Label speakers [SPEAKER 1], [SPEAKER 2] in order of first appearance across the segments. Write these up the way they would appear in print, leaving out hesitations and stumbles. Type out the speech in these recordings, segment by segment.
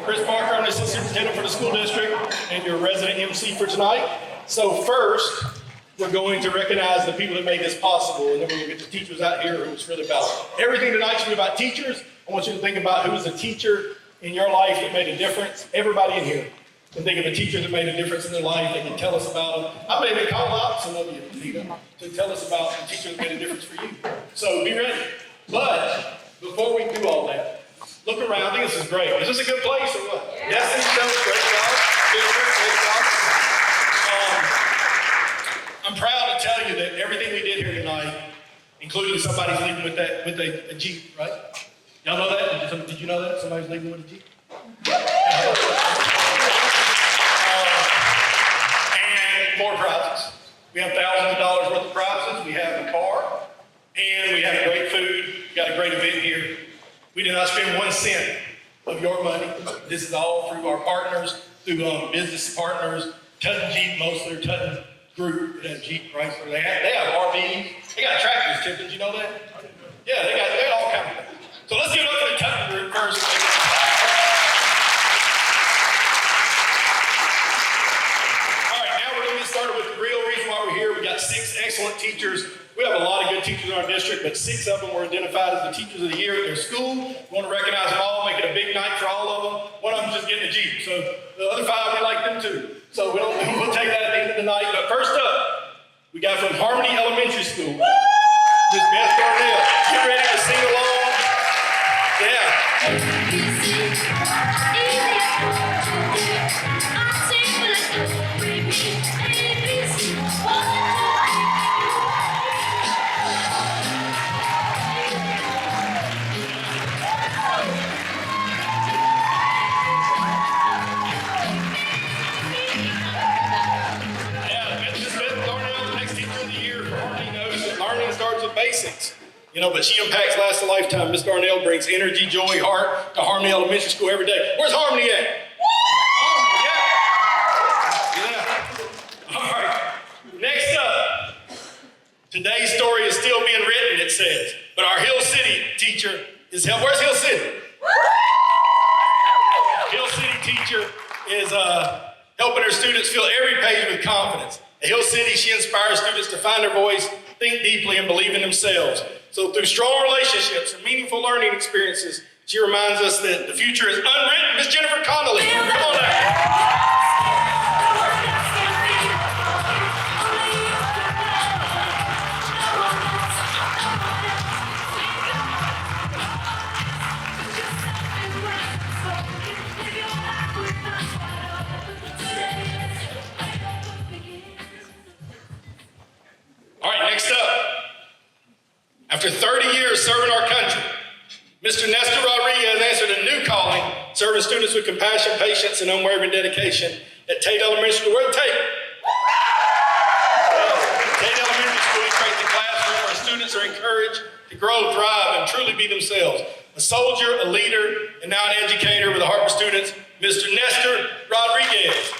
[SPEAKER 1] Chris Parker, I'm the Assistant Superintendent for the school district and your resident MC for tonight. So first, we're going to recognize the people that made this possible, and then we're going to get the teachers out here who it's really about. Everything tonight should be about teachers. I want you to think about who was a teacher in your life that made a difference. Everybody in here can think of a teacher that made a difference in their life. They can tell us about them. I may even call out some of you to tell us about the teacher that made a difference for you. So be ready. But before we do all that, look around. I think this is great. Is this a good place or what? Yeah. Destini, great job. Great job. I'm proud to tell you that everything we did here tonight, including somebody's leaving with a Jeep, right? Y'all know that? Did you know that? Somebody's leaving with a Jeep? And more prizes. We have thousands of dollars worth of prizes. We have a car, and we have great food. We got a great event here. We did not spend 1 cent of your money. This is all through our partners, through business partners, Tutton Jeep, mostly their Tutton group that have Jeep Chrysler. They have RVs. They got tractors, Chip. Did you know that? Yeah, they got all kinds of things. So let's give it up to the Tutton group first. All right, now we're going to get started with the real reason why we're here. We got 6 excellent teachers. We have a lot of good teachers in our district, but 6 of them were identified as the teachers of the year at their school. We want to recognize them all, make it a big night for all of them. One of them just getting a Jeep, so the other 5, we like them too. So we'll take that at the end of the night. But first up, we got from Harmony Elementary School, Miss Beth Darnell. Get ready to sing along. Yeah. Basics, but she impacts lasts a lifetime. Miss Darnell brings energy, joy, heart to Harmony Elementary School every day. Where's Harmony at? Harmony, yeah. All right. Next up, today's story is still being written, it says, but our Hill City teacher is helping. Where's Hill City? Hill City teacher is helping her students fill every page with confidence. At Hill City, she inspires students to find their voice, think deeply, and believe in themselves. So through strong relationships and meaningful learning experiences, she reminds us that the future is unwritten. Miss Jennifer Connelly, come on out. All right, next up. After 30 years serving our country, Mr. Nestor answered a new calling, serving students with compassion, patience, and unwavering dedication at Tate Elementary School. Where's Tate? Tate Elementary School, he creates a classroom where students are encouraged to grow, thrive, and truly be themselves. A soldier, a leader, and now an educator with a heart for students, Mr. Nestor Rodriguez.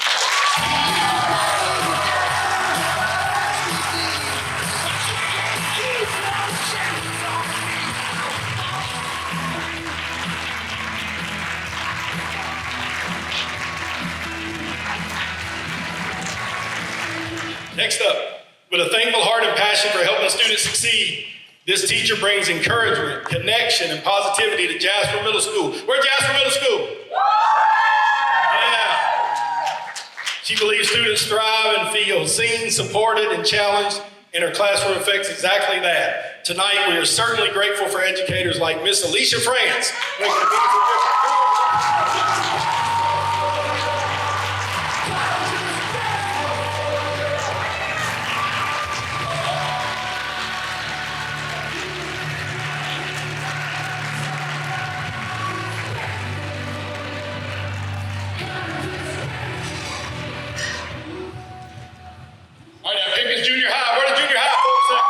[SPEAKER 1] Next up, with a thankful heart and passion for helping students succeed, this teacher brings encouragement, connection, and positivity to Jasper Middle School. Where's Jasper Middle School? Yeah. She believes students thrive and feel seen, supported, and challenged, and her classroom affects exactly that. Tonight, we are certainly grateful for educators like Miss Elesha Frantz, making a beautiful difference. All right, now Pickens Junior High. Where the junior high folks at?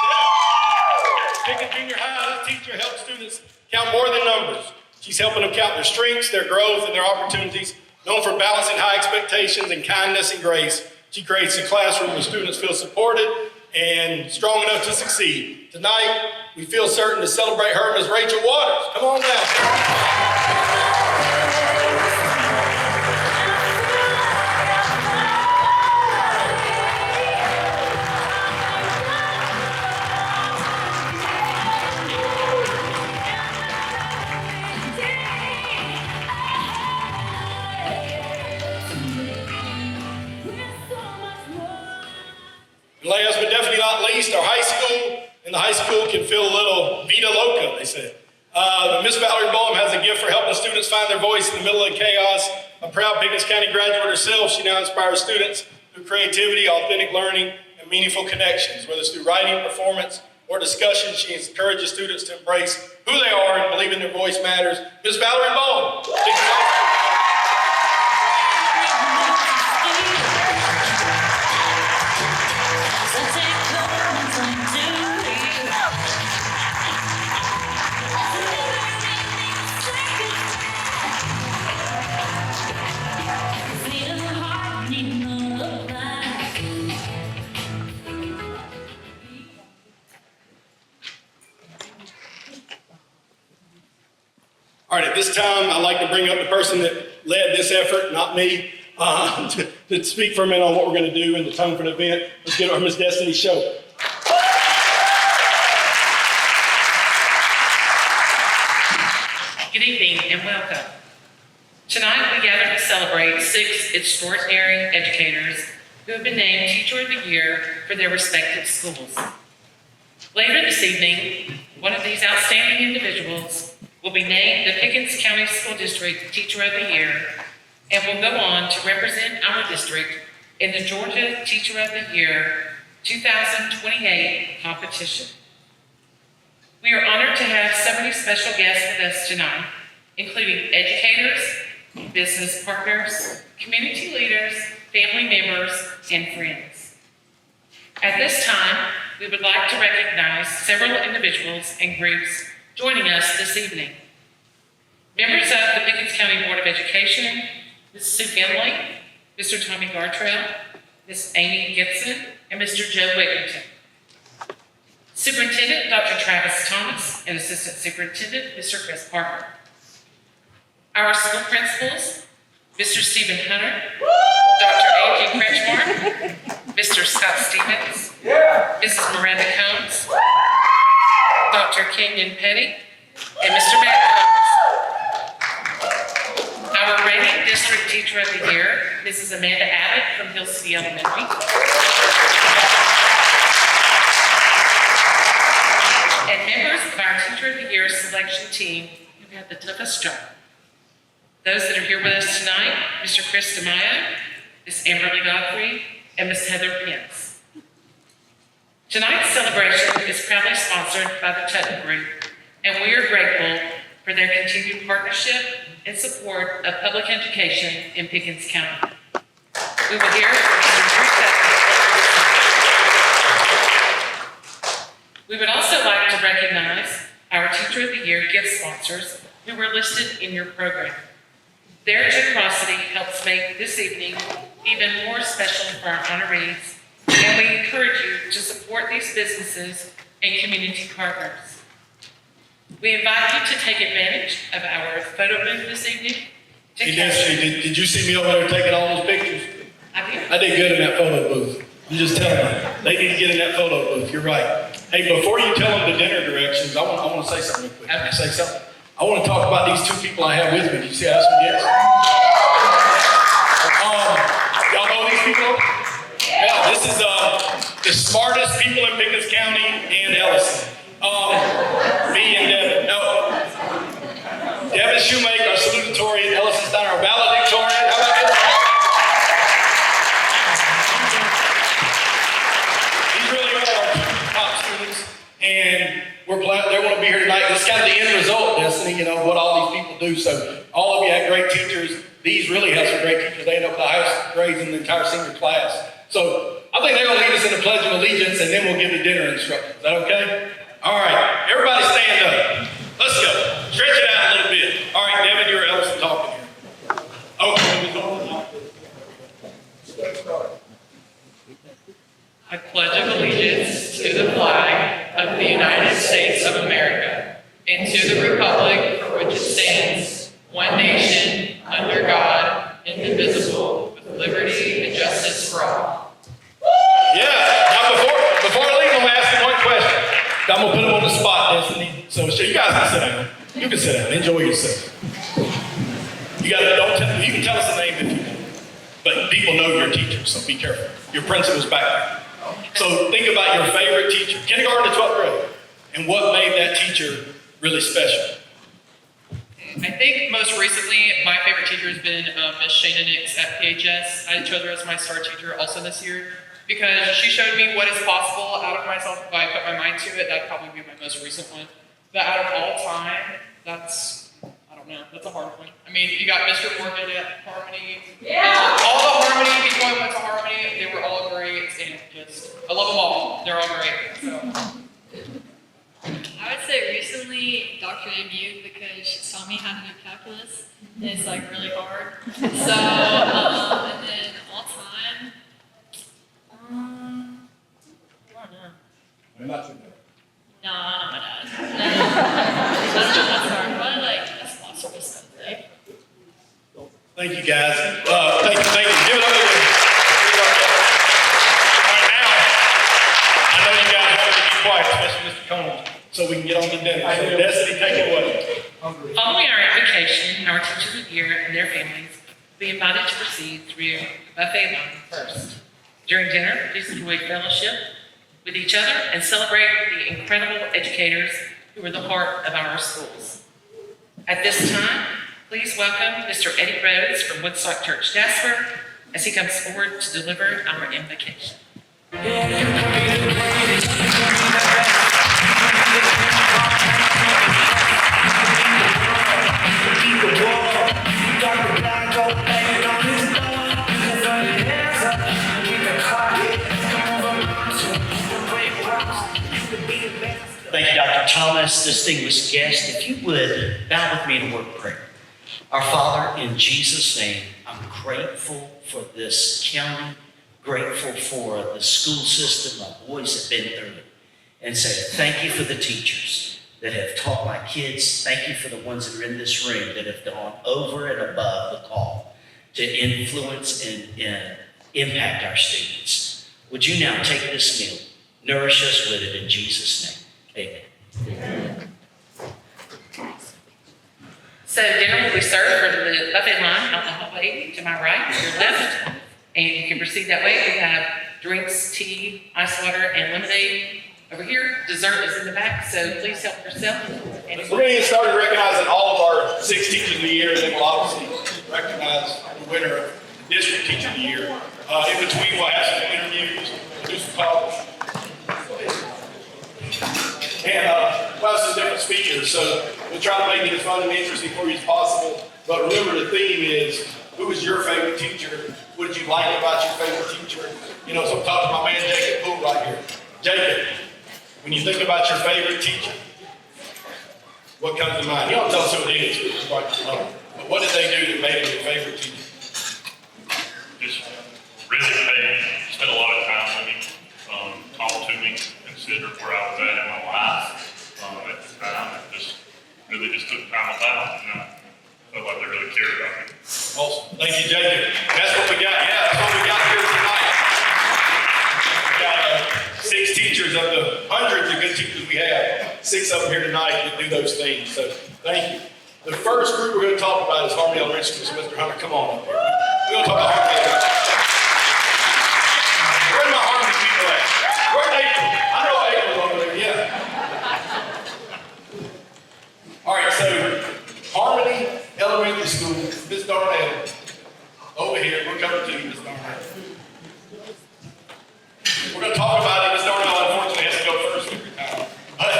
[SPEAKER 1] Yeah. Pickens Junior High, this teacher helps students count more than numbers. She's helping them count their strengths, their growth, and their opportunities. Known for balancing high expectations and kindness and grace, she creates a classroom where students feel supported and strong enough to succeed. Tonight, we feel certain to celebrate her, Ms. Rachel Waters. Come on down. least, our high school, and the high school can feel a little vida loca, they said. Miss Valerie Boehm has a gift for helping students find their voice in the middle of chaos. A proud Pickens County graduate herself, she now inspires students through creativity, authentic learning, and meaningful connections. Whether it's through writing, performance, or discussion, she encourages students to embrace who they are and believe in their voice matters. Miss Valerie Boehm. All right, at this time, I'd like to bring up the person that led this effort, not me, to speak for a minute on what we're going to do and the tone for the event. Let's get our Miss Destini Shope.
[SPEAKER 2] Good evening and welcome. Tonight we gather to celebrate 6 extraordinary educators who have been named Teacher of the Year for their respective schools. Later this evening, one of these outstanding individuals will be named the Pickens County School District Teacher of the Year and will go on to represent our district in the Georgia Teacher of the Year 2028 competition. We are honored to have so many special guests with us tonight, including educators, business partners, community leaders, family members, and friends. At this time, we would like to recognize several individuals and groups joining us this evening. Members of the Pickens County Board of Education, Ms. Sue Finley, Mr. Tommy Gartrell, Ms. Amy Gibson, and Mr. Joe Wigington. Superintendent Dr. Travis Thomas and Assistant Superintendent Mr. Chris Parker. Our school principals, Mr. Stephen Hunter, Dr. Angie Kretschmar, Mr. Scott Stevens, Mrs. Miranda Combs, Dr. Kenyon Petty, and Mr. Matt Combs. Our reigning district teacher of the year, Mrs. Amanda Abbott from Hill City Elementary. And members of our Teacher of the Year selection team who had the toughest job. Those that are here with us tonight, Mr. Chris DeMaio, Ms. Amberly Godfrey, and Ms. Heather Pence. Tonight's celebration is proudly sponsored by the Tutton Group, and we are grateful for their continued partnership and support of public education in Pickens County. We will hear from Mr. Drew Tutton. We would also like to recognize our Teacher of the Year gift sponsors who were listed in your program. Their generosity helps make this evening even more special for our honorees, and we encourage you to support these businesses and community partners. We invite you to take advantage of our photo booth this evening.
[SPEAKER 1] Hey, Destiny, did you see me over there taking all those pictures?
[SPEAKER 2] I did.
[SPEAKER 1] I did good in that photo booth. I'm just telling you, they need to get in that photo booth. You're right. Hey, before you tell them the dinner directions, I want to say something real quick.
[SPEAKER 2] Okay.
[SPEAKER 1] Say something. I want to talk about these 2 people I have with me. Did you see I have some guests? Y'all know these people? Yeah, this is the smartest people in Pickens County and Elesha. Me and Devin. No. Devin Shoemaker, our salutatorian, Ellison's done our valedictorian. How about that? These really are our top students, and we're glad they want to be here tonight. This is kind of the end result, Destiny, you know, what all these people do. So all of you had great teachers. These really have some great teachers. They end up with the highest grades in the entire senior class. So I think they're going to lead us in the Pledge of Allegiance, and then we'll give the dinner instructions. Is that okay? All right, everybody stand up. Let's go. Stretch it out a little bit. All right, Devin, you're Ellison talking here. Okay.
[SPEAKER 2] I pledge of allegiance to the flag of the United States of America and to the republic for which it stands, one nation, under God, indivisible, with liberty and justice for all.
[SPEAKER 1] Yeah. Now, before I leave, I'm going to ask you one question. I'm going to put them on the spot, Destiny. So you guys can sit down. You can sit down. Enjoy yourself. You can tell us the name if you want. But people know you're a teacher, so be careful. Your principal's back there. So think about your favorite teacher, kindergarten to 12th grade, and what made that teacher really special.
[SPEAKER 3] I think most recently, my favorite teacher has been Miss Shana Nix at PHS. I chose her as my star teacher also this year because she showed me what is possible out of myself if I put my mind to it. That'd probably be my most recent one. But out of all time, that's a hard one. I mean, you got Mr. Morgan at Harmony. Yeah. All the Harmony people I went to Harmony, they were all great, and I love them all. They're all great. So.
[SPEAKER 4] I would say recently Dr. Abu because she taught me how to do calculus. And it's like really hard. So, and then all time, I don't know.
[SPEAKER 1] You're not too bad.
[SPEAKER 4] No, not my dad. That's hard. But that's possible someday.
[SPEAKER 1] Thank you, guys. Thank you. Give it up again. All right, now, I know you guys have to be quiet, especially Mr. Combs, so we can get on to dinner. So, Destini, take it away.
[SPEAKER 2] Following our invocation, our teachers of the year and their families will be invited to proceed through a buffet line first. During dinner, please enjoy fellowship with each other and celebrate the incredible educators who are the heart of our schools. At this time, please welcome Mr. Eddie Rhodes from Woodstock Church, Jasper, as he comes forward to deliver our invocation.
[SPEAKER 5] Thank you, Dr. Thomas, distinguished guest. If you would bow with me in a word of prayer. Our Father, in Jesus' name, I'm grateful for this county, grateful for the school system, my boys have been through it, and say thank you for the teachers that have taught my kids. Thank you for the ones that are in this room that have gone over and above the call to influence and impact our students. Would you now take this meal, nourish us with it in Jesus' name. Amen.
[SPEAKER 2] So dinner will be served for the buffet line out in the hallway to my right, to your left, and you can proceed that way. We have drinks, tea, ice water, and lemonade over here. Dessert is in the back, so please help yourself. And
[SPEAKER 1] We're going to get started recognizing all of our 6 teachers of the year, and then we'll obviously recognize the winner of the district teacher of the year. In between, we'll have some interviews, do some calls. And we'll have some different speakers, so we'll try to make it as fun and interesting for you as possible. But remember, the theme is, who is your favorite teacher? What did you like about your favorite teacher? You know, so I'm talking to my man Jacob Poole right here. Jacob, when you think about your favorite teacher, what comes to mind? You don't tell us who it is, but what did they do that made him your favorite teacher?
[SPEAKER 6] Just really spent a lot of time with me, talked to me, considered where I was at in my life at the time, and just took time about it, and I felt like they really cared about me.
[SPEAKER 1] Awesome. Thank you, Jacob. That's what we got. Yeah, that's what we got here tonight. We got 6 teachers of the hundreds of good teachers we have. 6 of them here tonight that do those things. So thank you. The first group we're going to talk about is Harmony Elementary School. So Mr. Hunter, come on up here. We're going to talk about Harmony Elementary School. Where are my Harmony people at? Where's April? I know April's over there, yeah. All right, so Harmony Elementary School, Ms. Darnell, over here. We're coming to you, Ms. Darnell. We're going to talk about it. Ms. Darnell, unfortunately, has to go first every time. But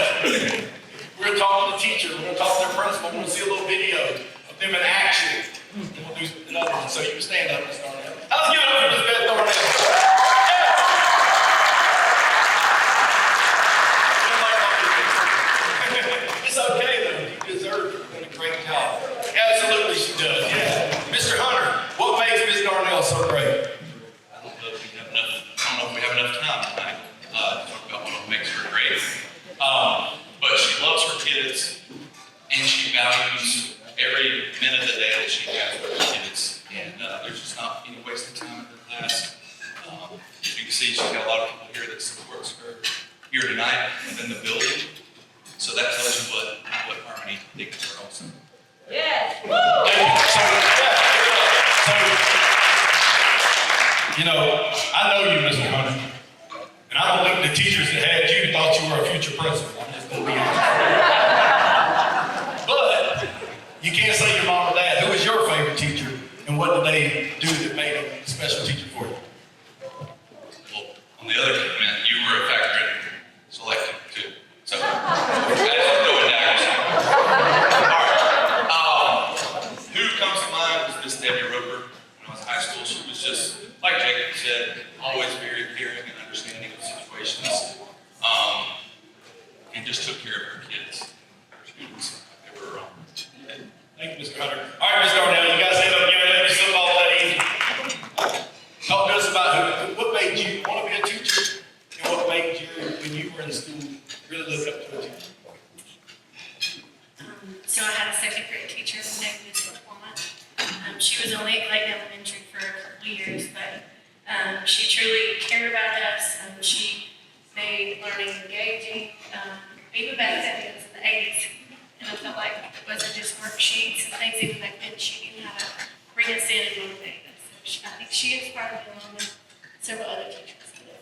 [SPEAKER 1] we're going to talk to the teacher. We're going to talk to their principal. We're going to see a little video of them in action. And we'll do another one. So you can stand up, Ms. Darnell. Let's give it up for Ms. Beth Darnell. It's okay, though. You deserve it. You're doing a great job. Absolutely, she does. Yeah. Mr. Hunter, what makes Ms. Darnell so great?
[SPEAKER 7] I don't know if we have enough time tonight to talk about what makes her great. But she loves her kids, and she values every minute of the day that she has with her kids. And there's just not any waste of time in her
[SPEAKER 1] what did they do that made them a special teacher for you?
[SPEAKER 7] Well, on the other hand, you were a factor in selecting too. So, that's going down. All right. Who comes to mind was Miss Debbie Roper. When I was in high school, she was just, like Jacob said, always very caring and understanding of situations. And just took care of her kids, her students. They were
[SPEAKER 1] Thank you, Mr. Hunter. All right, Mr. Darnell, you guys stand up here and let me slip off that easy. Talk to us about what made you want to be a teacher and what made you, when you were in school, really look up to a teacher.
[SPEAKER 8] So I had a second grade teacher named Miss Boehm. She was only at Clayton Elementary for a couple of years, but she truly cared about us. She made learning engaging. Even back then, it was in the 80s, and I felt like it wasn't just worksheets and things. Even back then, she knew how to bring us in and motivate us. So I think she inspired me along with several other teachers today.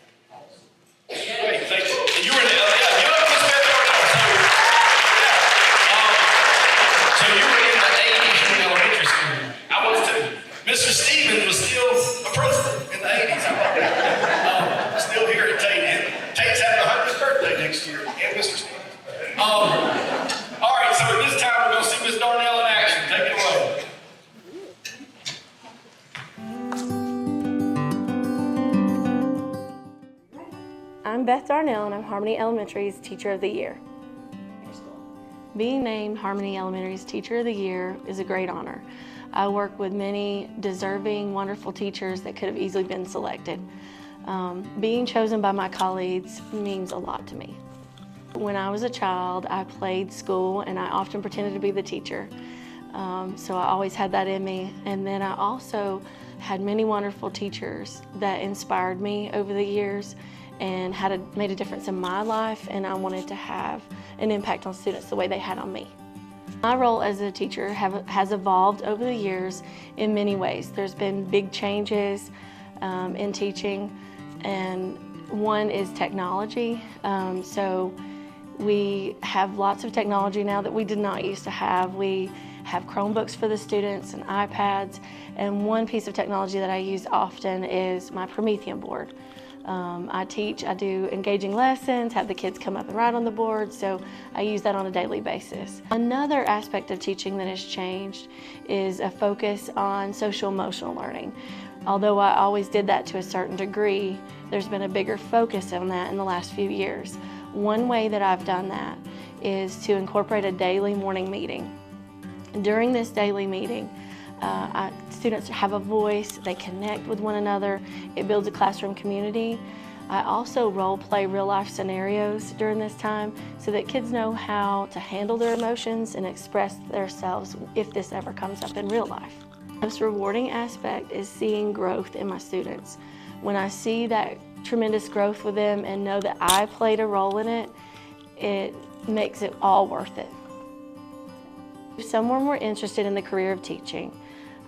[SPEAKER 1] Great, thank you. And you were in the, you know, Miss Beth Darnell. So you were in the 80s in elementary school. I was too. Mr. Stevens was still a principal in the 80s. How about that? Still here at Tate. And Tate's having a 100th birthday next year. And Mr. Stevens. All right, so at this time we're going to see Ms. Darnell in action. Take it away.
[SPEAKER 9] I'm Beth Darnell, and I'm Harmony Elementary's Teacher of the Year. Being named Harmony Elementary's Teacher of the Year is a great honor. I work with many deserving, wonderful teachers that could have easily been selected. Being chosen by my colleagues means a lot to me. When I was a child, I played school and I often pretended to be the teacher. So I always had that in me. And then I also had many wonderful teachers that inspired me over the years and made a difference in my life, and I wanted to have an impact on students the way they had on me. My role as a teacher has evolved over the years in many ways. There's been big changes in teaching, and one is technology. So we have lots of technology now that we did not used to have. We have Chromebooks for the students and iPads, and one piece of technology that I use often is my Promethean board. I do engaging lessons, have the kids come up and write on the board, so I use that on a daily basis. Another aspect of teaching that has changed is a focus on social-emotional learning. Although I always did that to a certain degree, there's been a bigger focus on that in the last few years. One way that I've done that is to incorporate a daily morning meeting. During this daily meeting, students have a voice, they connect with one another, it builds a classroom community. I also role play real life scenarios during this time so that kids know how to handle their emotions and express themselves if this ever comes up in real life. The most rewarding aspect is seeing growth in my students. When I see that tremendous growth with them and know that I played a role in it, it makes it all worth it. If someone were interested in the career of teaching,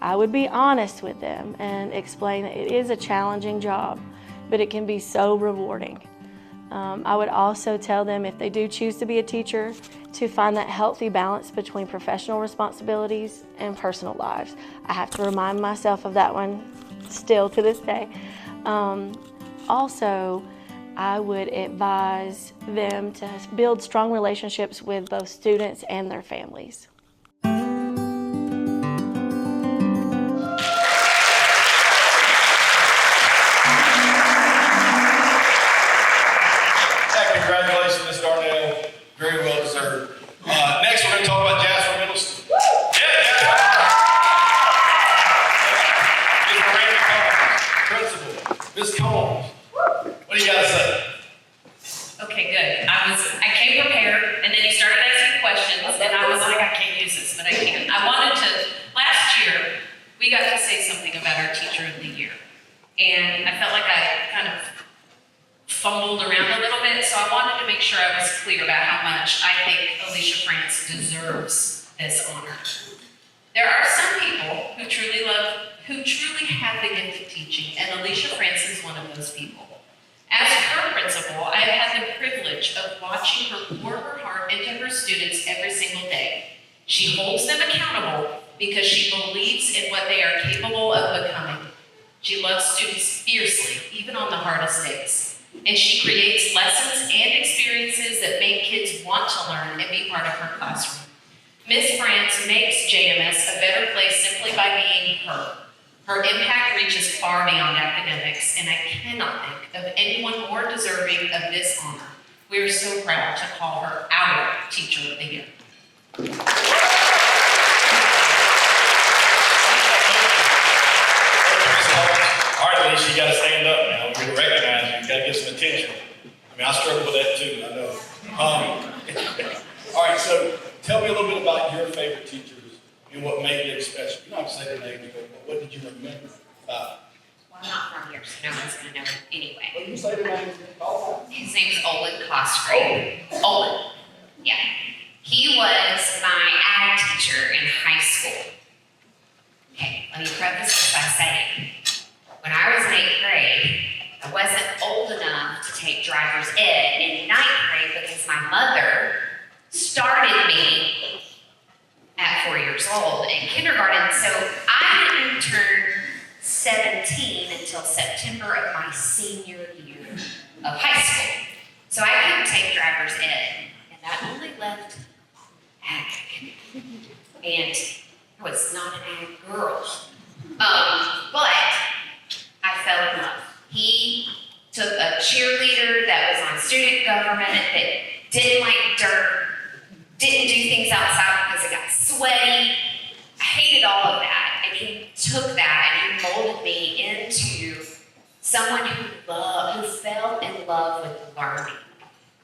[SPEAKER 9] I would be honest with them and explain that it is a challenging job, but it can be so rewarding. I would also tell them, if they do choose to be a teacher, to find that healthy balance between professional responsibilities and personal lives. I have to remind myself of that one still to this day. Also, I would advise them to build strong relationships with both students and their families.
[SPEAKER 1] Congratulations, Ms. Darnell. Very well deserved. Next, we're going to talk about Jasper Middle School. Yeah, Jasper. Ms. Miranda Combs, principal. Ms. Combs, what do you got to say?
[SPEAKER 2] Okay, good. I came prepared, and then he started asking questions, and I was like, I can't use this, but I can. Last year, we got to say something about our Teacher of the Year. And I felt like I kind of fumbled around a little bit, so I wanted to make sure I was clear about how much I think Elesha Frantz deserves this honor. There are some people who truly have the gift of teaching, and Elesha Frantz is one of those people. As her principal, I have had the privilege of watching her pour her heart into her students every single day. She holds them accountable, because she believes in what they are capable of becoming. She loves students fiercely, even on the hardest days. And she creates lessons and experiences that make kids want to learn and be part of her classroom. Miss Frantz makes JMS a better place simply by being her. Her impact reaches far beyond academics, and I cannot think of anyone more deserving of this honor. We are so proud to call her our Teacher of the Year.
[SPEAKER 1] All right, Elesha, you gotta stand up now. We're gonna recognize you. You gotta get some attention. I mean, I struggle with that too, I know. All right, so tell me a little bit about your favorite teachers and what made them special. You don't have to say their name, but what did you remember about them?
[SPEAKER 10] Well, I'm not from here, so no one's gonna know him anyway.
[SPEAKER 1] Well, you say their name.
[SPEAKER 10] His name's Olin Cosgrave. Olin. Yeah. He was my ag teacher in high school. Okay, let me preface this by saying, when I was in 8th grade, I wasn't old enough to take driver's ed in 9th grade because my mother started me at 4 years old in kindergarten, so I didn't turn 17 until September of my senior year of high school. So I couldn't take driver's ed, and that only left ag. And I was not an ag girl. But I fell in love. He took a cheerleader that was on student government that didn't like dirt, didn't do things outside because it got sweaty. I hated all of that. And he took that and he molded me into someone who fell in love with learning.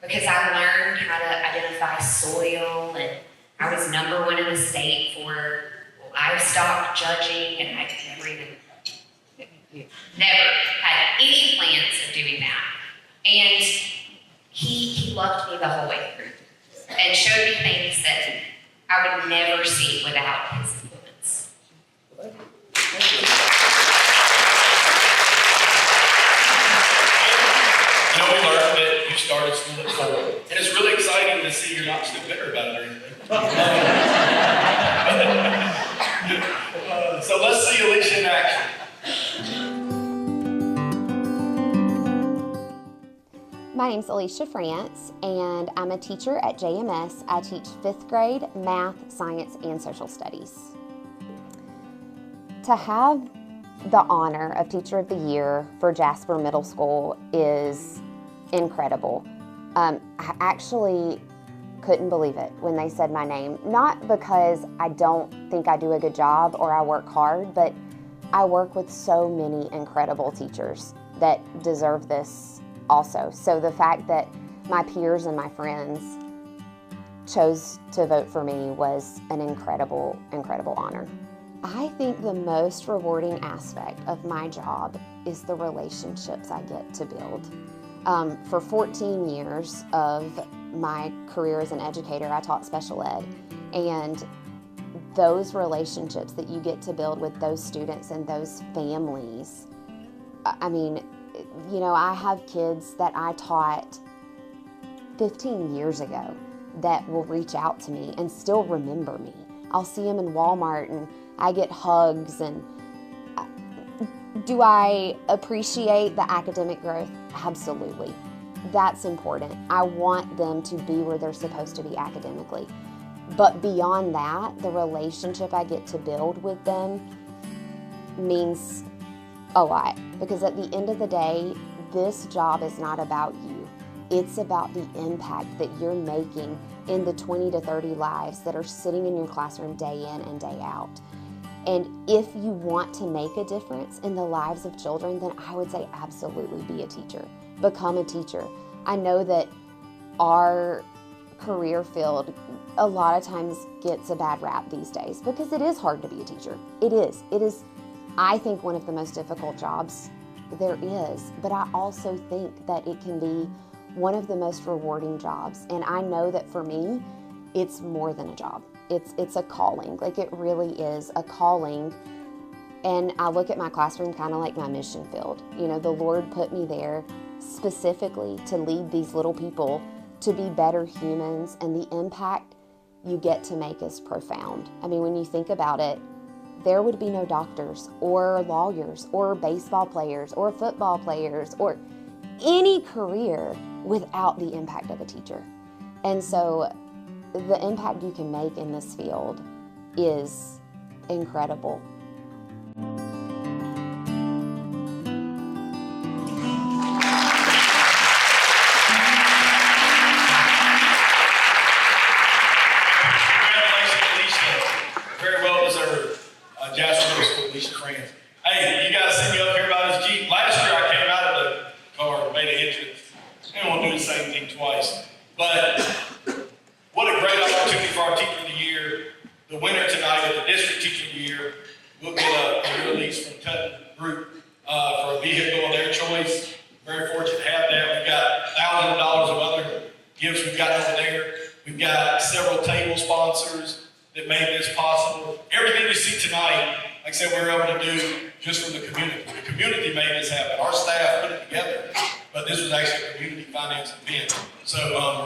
[SPEAKER 10] Because I learned how to identify soil, and I was #1 in the state for livestock judging, and I never had any plans of doing that. And he loved me the whole way through and showed me things that I would never see without his influence.
[SPEAKER 1] You know, we learned that you started school at 4, and it's really exciting to see you're not still bitter about it or anything. So let's see Elesha in action.
[SPEAKER 11] My name's Elesha Frantz, and I'm a teacher at JMS. I teach 5th grade math, science, and social studies. To have the honor of Teacher of the Year for Jasper Middle School is incredible. I actually couldn't believe it when they said my name. Not because I don't think I do a good job or I work hard, but I work with so many incredible teachers that deserve this also. So the fact that my peers and my friends chose to vote for me was an incredible, incredible honor. I think the most rewarding aspect of my job is the relationships I get to build. For 14 years of my career as an educator, I taught special ed, and those relationships that you get to build with those students and those families, I mean, you know, I have kids that I taught 15 years ago that will reach out to me and still remember me. I'll see them in Walmart and I get hugs. And do I appreciate the academic growth? Absolutely. That's important. I want them to be where they're supposed to be academically. But beyond that, the relationship I get to build with them means a lot. Because at the end of the day, this job is not about you. It's about the impact that you're making in the 20 to 30 lives that are sitting in your classroom day in and day out. And if you want to make a difference in the lives of children, then I would say absolutely be a teacher. Become a teacher. I know that our career field a lot of times gets a bad rap these days because it is hard to be a teacher. It is. It is, I think, one of the most difficult jobs there is. But I also think that it can be one of the most rewarding jobs. And I know that for me, it's more than a job. It's a calling. Like, it really is a calling. And I look at my classroom kind of like my mission field. You know, the Lord put me there specifically to lead these little people to be better humans, and the impact you get to make is profound. I mean, when you think about it, there would be no doctors or lawyers or baseball players or football players or any career without the impact of a teacher. And so the impact you can make in this field is incredible.
[SPEAKER 1] Jasper Middle School, Elesha, Frantz. Hey, you guys see me up here about his Jeep. Last year I came out of the car and made an entrance. I don't want to do the same thing twice. But what a great opportunity for our Teacher of the Year. The winner tonight of the District Teacher of the Year will get a release from Tutton Group for a vehicle of their choice. Very fortunate to have that. We've got thousands of dollars of other gifts we've got over there. We've got several table sponsors that made this possible. Everything you see tonight, like I said, we were able to do just from the community. The community made this happen. Our staff put it together, but this was actually a community finance event. So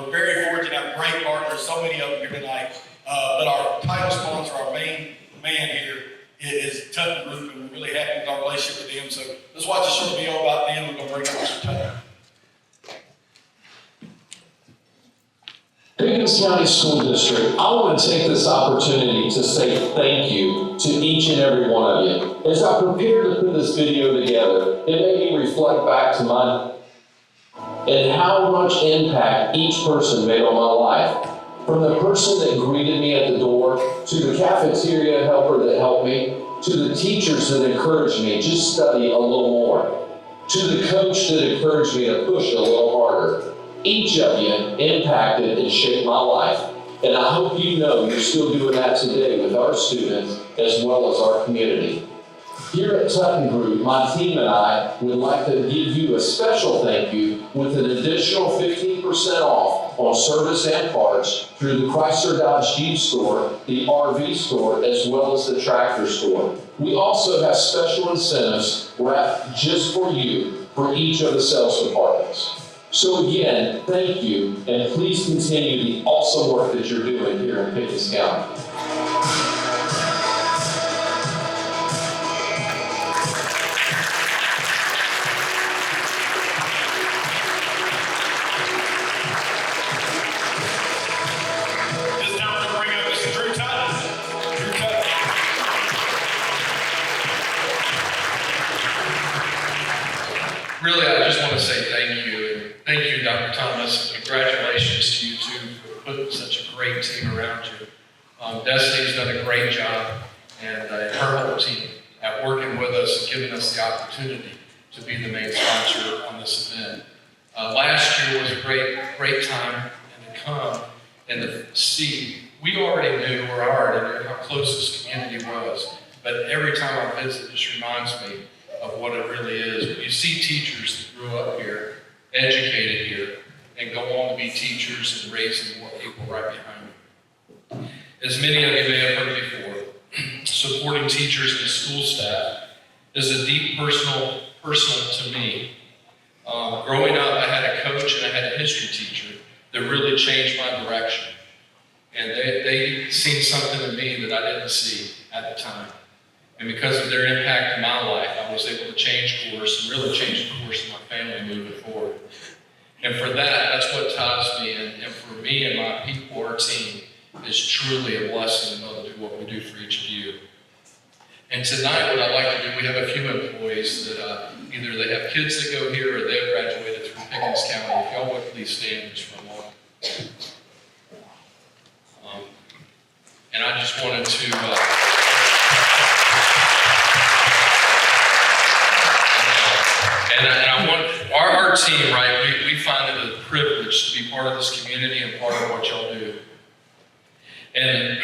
[SPEAKER 1] we're very fortunate to have great partners, so many of them here tonight. But our title sponsor, our main man here, is Tutton Group, and we're really happy with our relationship with them. So let's watch a short video about them. We're going to bring up Mr. Tutton.
[SPEAKER 12] Pickens County School District, I want to take this opportunity to say thank you to each and every one of you. As I prepared to put this video together, it made me reflect back to mine and how much impact each person made on my life. From the person that greeted me at the door, to the cafeteria helper that helped me, to the teachers that encouraged me, just study a little more, to the coach that encouraged me to push a little harder. Each of you impacted and shaped my life, and I hope you know you're still doing that today with our students as well as our community. Here at Tutton Group, my team and I would like to give you a special thank you with an additional 15% off on service and parts through the Chrysler Dodge Jeep store, the RV store, as well as the tractor store. We also have special incentives wrapped just for you for each of the sales departments. So again, thank you, and please continue the awesome work that you're doing here in Pickens County.
[SPEAKER 1] This time we're going to bring up Mr. Drew Tutton. Drew Tutton.
[SPEAKER 13] Really, I just want to say thank you. Thank you, Dr. Thomas, and congratulations to you two for putting such a great team around you. Destini's done a great job, and her whole team at working with us and giving us the opportunity to be the main sponsor on this event. Last year was a great time, and to come and to see, we already knew, or already knew how close this community was, but every time I visit, it just reminds me of what it really is. When you see teachers that grew up here, educated here, and go on to be teachers and raising more people right behind you. As many of you may have heard before, supporting teachers and school staff is a deep personal to me. Growing up, I had a coach and I had a history teacher that really changed my direction. And they seen something in me that I didn't see at the time. And because of their impact in my life, I was able to change course and really change the course of my family moving forward. And for that, that's what ties me in. And for me and my people, our team, is truly a blessing to be able to do what we do for each of you. And tonight, what I'd like to do, we have a few employees that either they have kids that go here or they've graduated through Pickens County. If y'all would please stand just for a moment. And I just wanted to... And I want our team, right? We find it a privilege to be part of this community and part of what y'all do. And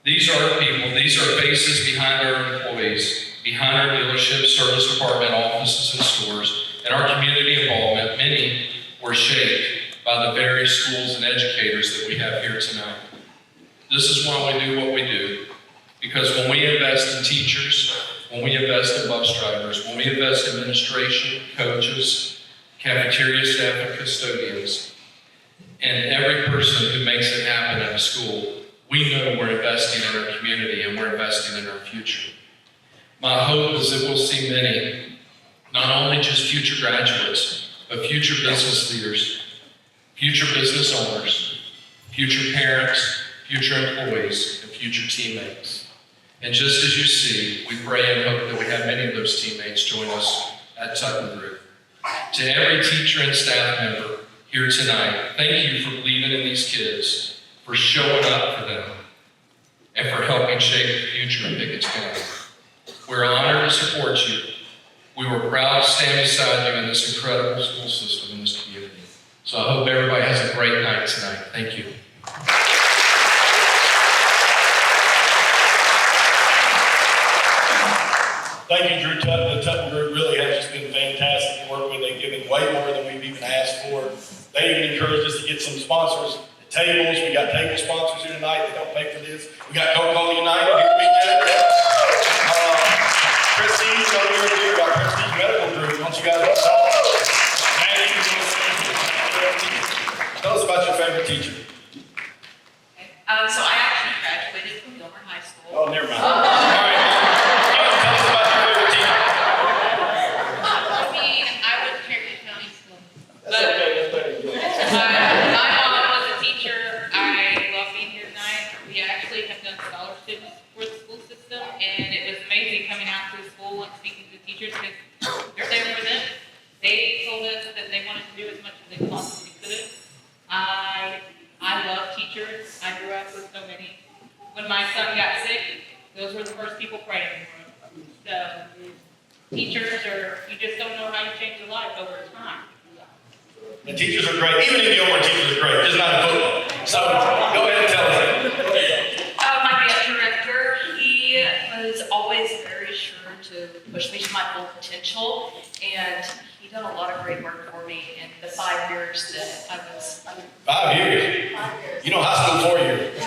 [SPEAKER 13] these are our people. These are faces behind our employees, behind our dealership, service department, offices, and stores. And our community involvement, many were shaped by the various schools and educators that we have here tonight. This is why we do what we do. Because when we invest in teachers, when we invest in bus drivers, when we invest in administration, coaches, cafeteria staff, and custodians, and every person who makes it happen at a school, we know we're investing in our community and we're investing in our future. My hope is that we'll see many, not only just future graduates, but future business leaders, future business owners, future parents, future employees, and future teammates. And just as you see, we pray and hope that we have many of those teammates join us at Tutton Group. To every teacher and staff member here tonight, thank you for believing in these kids, for showing up for them, and for helping shape the future of Pickens County. We're honored to support you. We were proud to stand beside you in this incredible school system in this community. So I hope everybody has a great night tonight. Thank you.
[SPEAKER 1] Thank you, Drew Tutton. The Tutton Group really has just been fantastic to work with. They've given way more than we've even asked for. They even encouraged us to get some sponsors. The tables, we got table sponsors here tonight. They don't pay for this. We got Coca-Cola United here. Prestige over here. We got Prestige Medical Group. Don't you guys talk? Tell us about your favorite teacher.
[SPEAKER 14] So I actually graduated from Gilmer High School.
[SPEAKER 1] Oh, never mind. All right. Tell us about your favorite teacher.
[SPEAKER 14] I went to Cherokee County School.
[SPEAKER 1] That's okay. That's better.
[SPEAKER 14] My mom was a teacher. I love being here tonight. We actually have done scholarships for the school system, and it was amazing coming out to the school and speaking to the teachers because they're there for them. They told us that they wanted to do as much as they possibly could. I love teachers. I grew up with so many. When my son got sick, those were the first people praying for him. So teachers you just don't know how you change a life over time.
[SPEAKER 1] The teachers are great. Even in Gilmore, teachers are great. Just not in football. So go ahead and tell us that.
[SPEAKER 14] My band director, he was always very sure to push me to my full potential, and he done a lot of great work for me in the 5 years that I was.
[SPEAKER 1] 5 years?
[SPEAKER 14] 5 years.
[SPEAKER 1] You know, high school 4 years.
[SPEAKER 14] He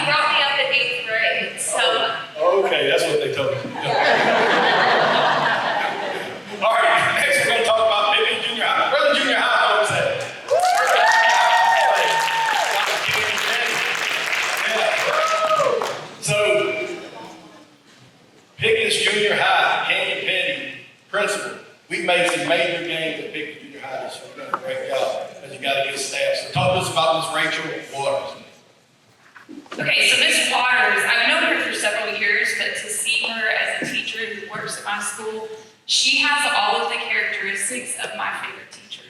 [SPEAKER 14] brought me up in 8th grade, so.
[SPEAKER 1] Okay, that's what they told me. All right, next we're going to talk about Pickens Junior High. Where the junior high folks at? So, Pickens Junior High, Canyon Petty, principal. We've made some major gains at Pickens Junior High this year. We've done a great job, as you got to get staff. So talk to us about Miss Rachel Waters.
[SPEAKER 14] Okay, so Miss Waters, I've known her for several years, but to see her as a teacher who works at my school, she has all of the characteristics of my favorite teacher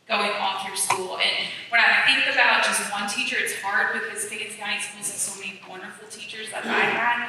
[SPEAKER 14] going all through school. And when I think about just one teacher, it's hard because Pickens County Schools has so many wonderful teachers that I had.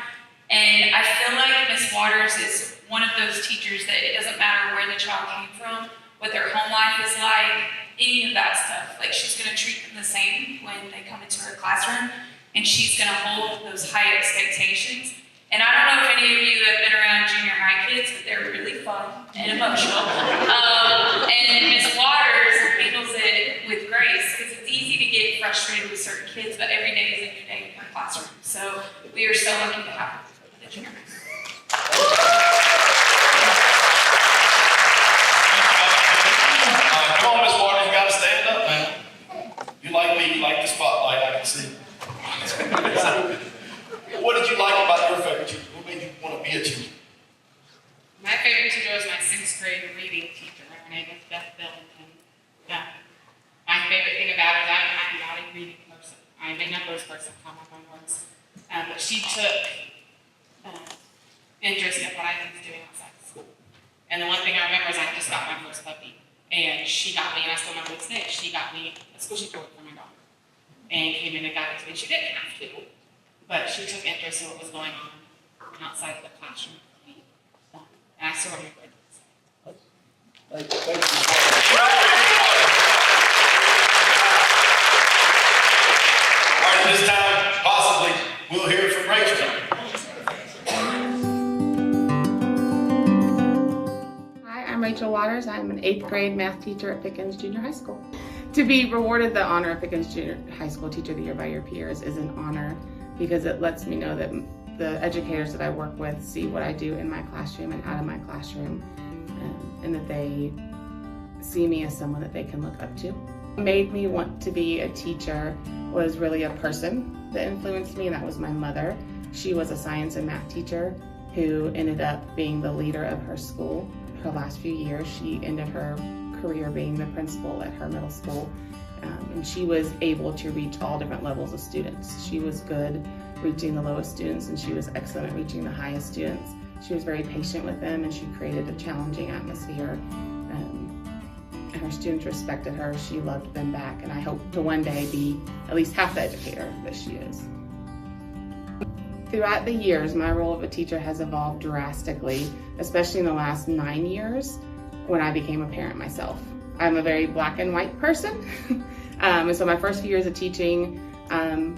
[SPEAKER 14] And I feel like Miss Waters is one of those teachers that it doesn't matter where the child came from, what their home life is like, any of that stuff. Like, she's gonna treat them the same when they come into her classroom, and she's gonna hold those high expectations. And I don't know if any of you have been around junior high kids, but they're really fun and emotional. And Miss Waters handles it with grace, because it's easy to get frustrated with certain kids, but every day is a new day in her classroom. So we are so lucky to have her at the junior high.
[SPEAKER 1] Come on, Miss Waters, you got to stand up, man. You like me, you like the spotlight, I can see. What did you like about your favorite teacher? What made you want to be a teacher?
[SPEAKER 14] My favorite teacher was my 6th grade reading teacher. Her name was Beth. My favorite thing about her is I'm not a reading person. I'm a numbers person, not my own words. But she took interest in what I was doing outside of school. And the one thing I remember is I just got my first puppy. And she got me, and I still remember this day, she got me a school sheet for my dog. And came in and got it to me. She didn't have to, but she took interest in what was going on outside of the classroom. And I still remember it.
[SPEAKER 1] Thank you. All right, this time, possibly, we'll hear from Rachel.
[SPEAKER 15] Hi, I'm Rachel Waters. I'm an 8th grade math teacher at Pickens Junior High School. To be rewarded the honor of Pickens Junior High School Teacher of the Year by your peers is an honor, because it lets me know that the educators that I work with see what I do in my classroom and out of my classroom, and that they see me as someone that they can look up to. made me want to be a teacher was really a person that influenced me, and that was my mother. She was a science and math teacher who ended up being the leader of her school. Her last few years, she ended her career being the principal at her middle school, and she was able to reach all different levels of students. She was good reaching the lowest students, and she was excellent at reaching the highest students. She was very patient with them, and she created a challenging atmosphere. Her students respected her, she loved them back, and I hope to one day be at least half the educator that she is. Throughout the years, my role of a teacher has evolved drastically, especially in the last 9 years when I became a parent myself. I'm a very black and white person, and so my first few years of teaching,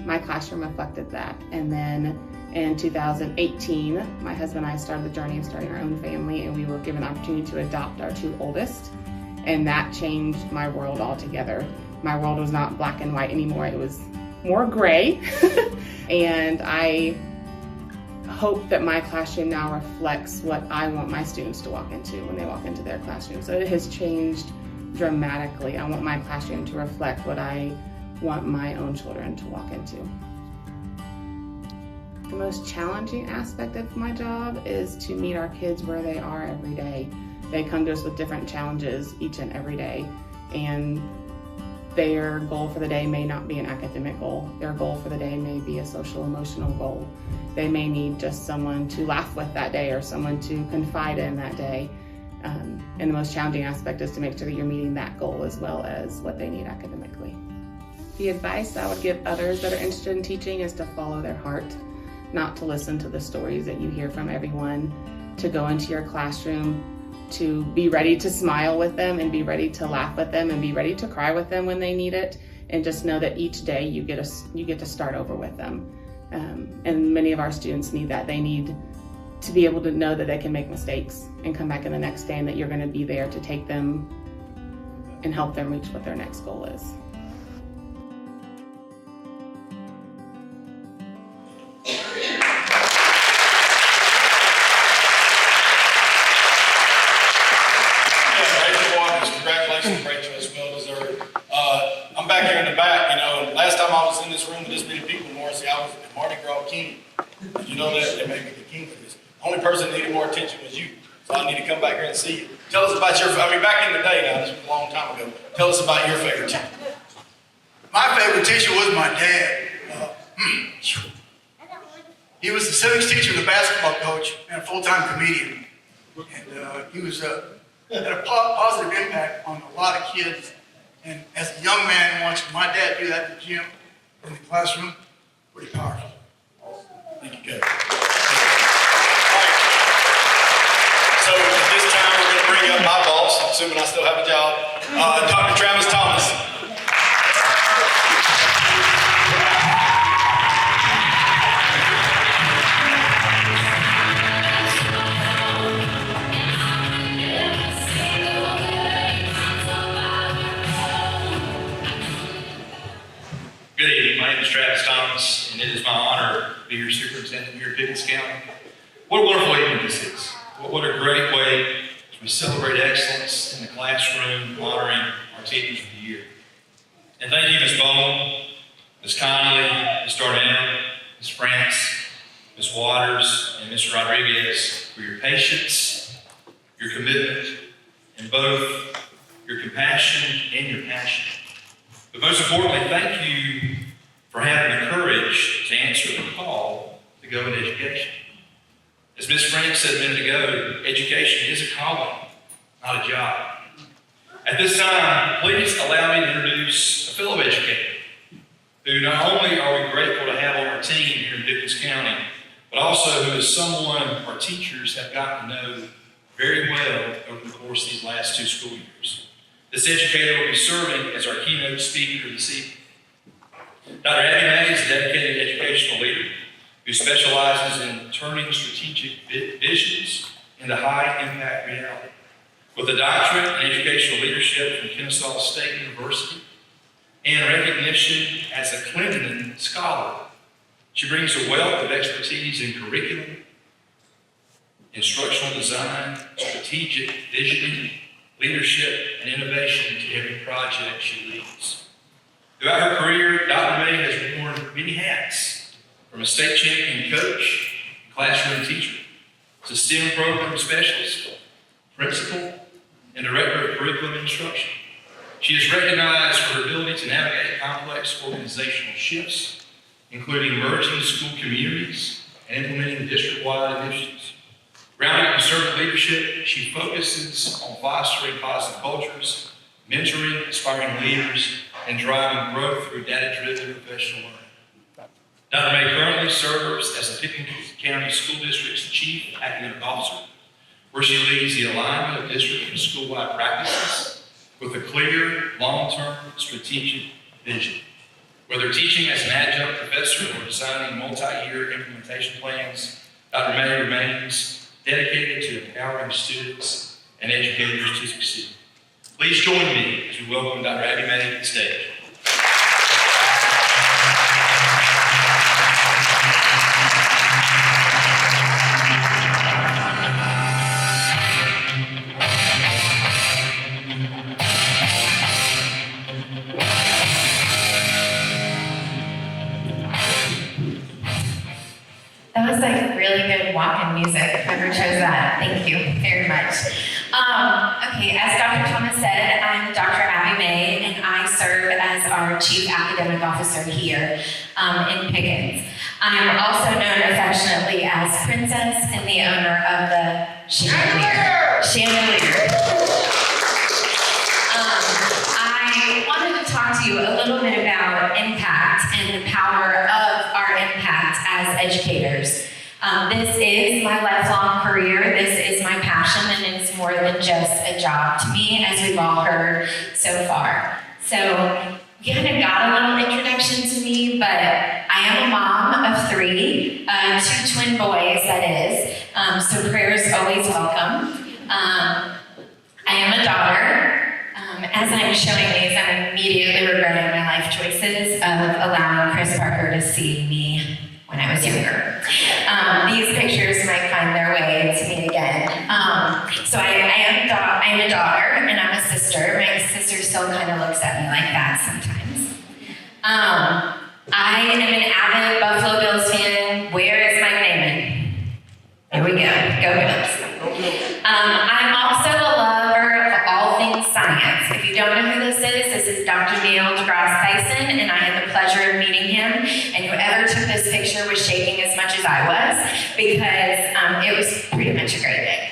[SPEAKER 15] my classroom reflected that. And then in 2018, my husband and I started the journey of starting our own family, and we were given the opportunity to adopt our 2 oldest. And that changed my world altogether. My world was not black and white anymore, it was more gray. And I hope that my classroom now reflects what I want my students to walk into when they walk into their classroom. So it has changed dramatically. I want my classroom to reflect what I want my own children to walk into. The most challenging aspect of my job is to meet our kids where they are every day. They come to us with different challenges each and every day, and their goal for the day may not be an academic goal. Their goal for the day may be a social emotional goal. They may need just someone to laugh with that day or someone to confide in that day. And the most challenging aspect is to make sure that you're meeting that goal as well as what they need academically. The advice I would give others that are interested in teaching is to follow their heart, not to listen to the stories that you hear from everyone, to go into your classroom, to be ready to smile with them and be ready to laugh with them and be ready to cry with them when they need it, and just know that each day you get to start over with them. And many of our students need that. They need to be able to know that they can make mistakes and come back in the next day, and that you're going to be there to take them and help them reach what their next goal is.
[SPEAKER 1] I'm back here in the back, and last time I was in this room with this many people, Morrissey, I was at Mardi Gras King. You know that? They made me the king for this. The only person that needed more attention was you. So I need to come back here and see you. Tell us about back in the day now, this was a long time ago. Tell us about your favorite teacher.
[SPEAKER 16] My favorite teacher was my dad. He was the civics teacher, the basketball coach, and a full-time comedian. And he was had a positive impact on a lot of kids. And as a young man watching my dad do that in the gym, in the classroom, pretty powerful.
[SPEAKER 1] Thank you, Coach. So at this time, we're going to bring up my boss, assuming I still have a job, Dr. Travis Thomas.
[SPEAKER 17] Good evening, my name is Travis Thomas, and it is my honor to be your superintendent here at Pickens County. What a wonderful evening this is. What a great way to celebrate excellence in the classroom, honoring our teachers of the year. And thank you, Ms. Boehm, Ms. Connelly, Ms. Darnell, Ms. Frantz, Ms. Waters, and Mr. Rodriguez for your patience, your commitment, and both your compassion and your passion. But most importantly, thank you for having the courage to answer the call to go into education. As Ms. Frank said a minute ago, education is a calling, not a job. At this time, please allow me to introduce a fellow educator who not only are we grateful to have on our team here in Pickens County, but also who is someone our teachers have gotten to know very well over the course of these last 2 school years. This educator will be serving as our keynote speaker this evening. Dr. Abby May is a dedicated educational leader who specializes in turning strategic visions into high-impact reality. With a doctorate in educational leadership from Kennesaw State University and recognition as a Clinton Scholar, she brings a wealth of expertise in curriculum, instructional design, strategic visioning, leadership, and innovation to every project she leads. Throughout her career, Dr. May has worn many hats, from a state champion coach, classroom teacher, to STEM program specialist, principal, and director of curriculum instruction. She is recognized for her ability to navigate complex organizational shifts, including merging school communities and implementing district-wide initiatives. Grounded in servant leadership, she focuses on fostering positive cultures, mentoring aspiring leaders, and driving growth through data-driven professional learning. Dr. May currently serves as the Pickens County School District's Chief Academic Officer, where she leads the alignment of district and school-wide practices with a clear, long-term strategic vision. Whether teaching as an adjunct professor or designing multi-year implementation plans, Dr. May remains dedicated to empowering students and educators to succeed. Please join me as we welcome Dr. Abby May to the stage.
[SPEAKER 10] That was like really good walk-in music, whoever chose that. Thank you very much. Okay, as Dr. Thomas said, I'm Dr. Abby May, and I serve as our Chief Academic Officer here in Pickens. I'm also known affectionately as Princess and the owner of the Chandelier. I wanted to talk to you a little bit about impact and the power of our impact as educators. This is my lifelong career. This is my passion, and it's more than just a job to me, as we've all heard so far. So you kind of got a little introduction to me, but I am a mom of 3, 2 twin boys, that is. So prayers always welcome. I am a daughter. As I'm showing these, I'm immediately regretting my life choices of allowing Chris Parker to see me when I was younger. These pictures might find their way to me again. So I'm a daughter and I'm a sister. My sister still kind of looks at me like that sometimes. I am an avid Buffalo Bills fan. Where is Mike Naiman? There we go. Go Bills. I'm also a lover of all things science. If you don't know who this is Dr. Neil deGrasse Tyson, and I had the pleasure of meeting him. And whoever took this picture was shaking as much as I was, because it was pretty much a great day.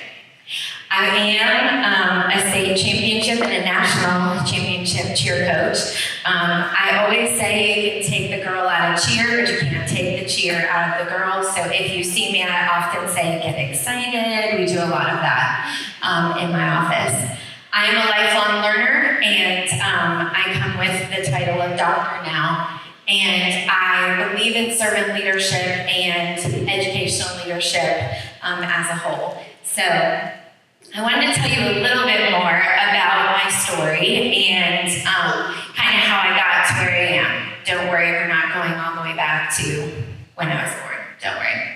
[SPEAKER 10] I am a state championship and a national championship cheer coach. I always say you can take the girl out of cheer, but you can't take the cheer out of the girl. So if you see me, I often say get excited. We do a lot of that in my office. I am a lifelong learner, and I come with the title of doctor now. And I believe in servant leadership and educational leadership as a whole. So I wanted to tell you a little bit more about my story and kind of how I got to where I am. Don't worry, we're not going all the way back to when I was born. Don't worry.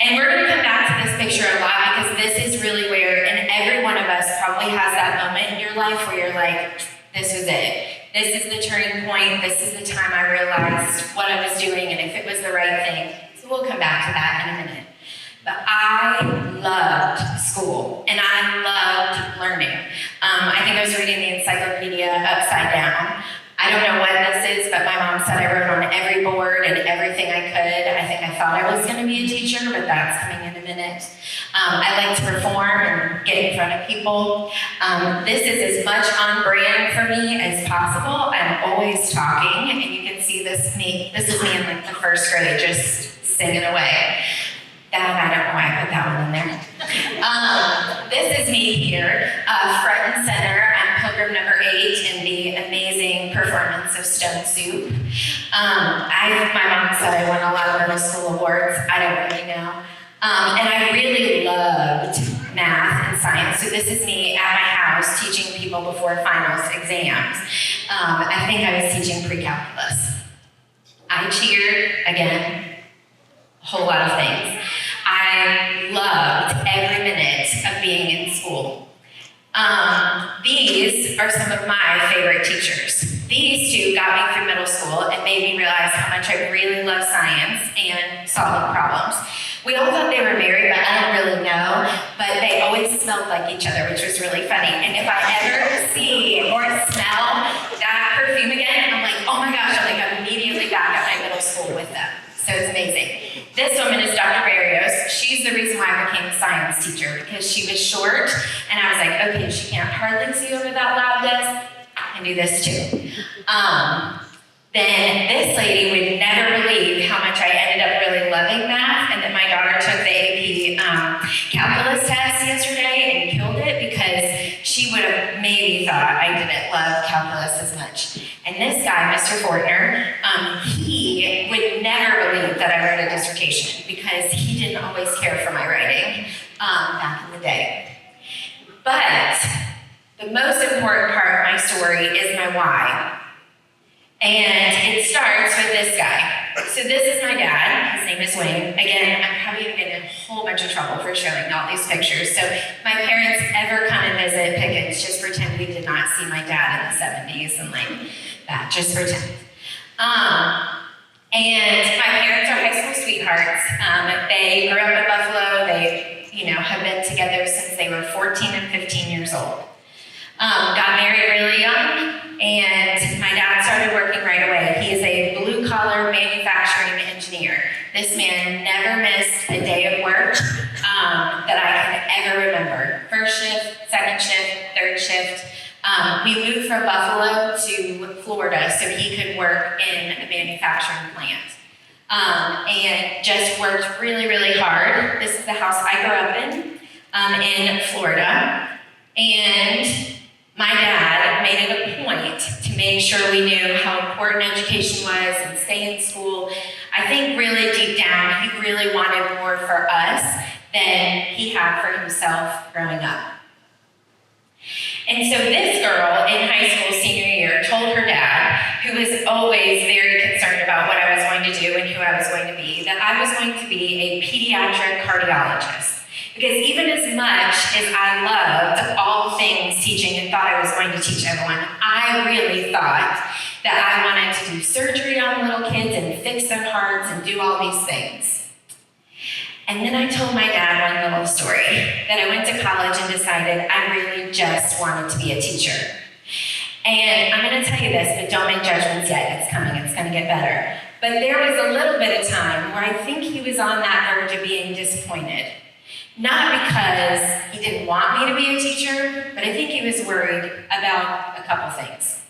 [SPEAKER 10] And we're going to come back to this picture a lot, because this is really where, and every one of us probably has that moment in your life where you're like, this was it. This is the turning point. This is the time I realized what I was doing and if it was the right thing. So we'll come back to that in a minute. But I loved school, and I loved learning. I think I was reading the encyclopedia upside down. I don't know what this is, but my mom said I wrote on every board and everything I could. I think I thought I was going to be a teacher, but that's coming in a minute. I like to perform and get in front of people. This is as much on brand for me as possible. I'm always talking, and you can see this is me in like the first grade, just singing away. That, I don't know why I put that one in there. This is me here, front and center. I'm Pilgrim number 8 in the amazing performance of Stone Soup. My mom said I won a lot of middle school awards. I don't really know. And I really loved math and science. So this is me at my house teaching people before finals exams. I think I was teaching pre-calculus. I cheered, again, a whole lot of things. I loved every minute of being in school. The These are some of my favorite teachers. These two got me through middle school and made me realize how much I really love science and solving problems. We all thought they were married, but I don't really know. But they always smelled like each other, which was really funny. And if I ever see or smell that perfume again, I'm like, oh my gosh, I'm immediately back at my middle school with them. So it's amazing. This woman is Dr. Barrios. She's the reason why I became a science teacher, because she was short, and I was like, okay, she can't hardly see over that lab desk. I can do this too. Then this lady would never believe how much I ended up really loving math, and then my daughter took the AP calculus test yesterday and killed it because she would have maybe thought I didn't love calculus as much. And this guy, Mr. Fortner, he would never believe that I wrote a dissertation because he didn't always care for my writing back in the day. But the most important part of my story is my why. And it starts with this guy. So this is my dad. His name is Wayne. Again, I'm probably going to get in a whole bunch of trouble for showing all these pictures. So if my parents ever come and visit Pickens, just pretend we did not see my dad in the 70s and like that. Just pretend. And my parents are high school sweethearts. They grew up in Buffalo. They, have been together since they were 14 and 15 years old. Got married really young, and my dad started working right away. He is a blue-collar manufacturing engineer. This man never missed a day of work that I can ever remember. First shift, second shift, third shift. We moved from Buffalo to Florida so he could work in a manufacturing plant. And just worked really, really hard. This is the house I grew up in Florida. And my dad made it a point to make sure we knew how important education was and stay in school. I think really deep down, he really wanted more for us than he had for himself growing up. And so this girl in high school senior year told her dad, who was always very concerned about what I was going to do and who I was going to be, that I was going to be a pediatric cardiologist. Because even as much as I loved all things teaching and thought I was going to teach everyone, I really thought that I wanted to do surgery on little kids and fix their hearts and do all these things. And then I told my dad one little story, that I went to college and decided I really just wanted to be a teacher. And I'm going to tell you this, but don't make judgments yet. It's coming. It's going to get better. But there was a little bit of time where I think he was on that verge of being disappointed. Not because he didn't want me to be a teacher, but I think he was worried about a couple things.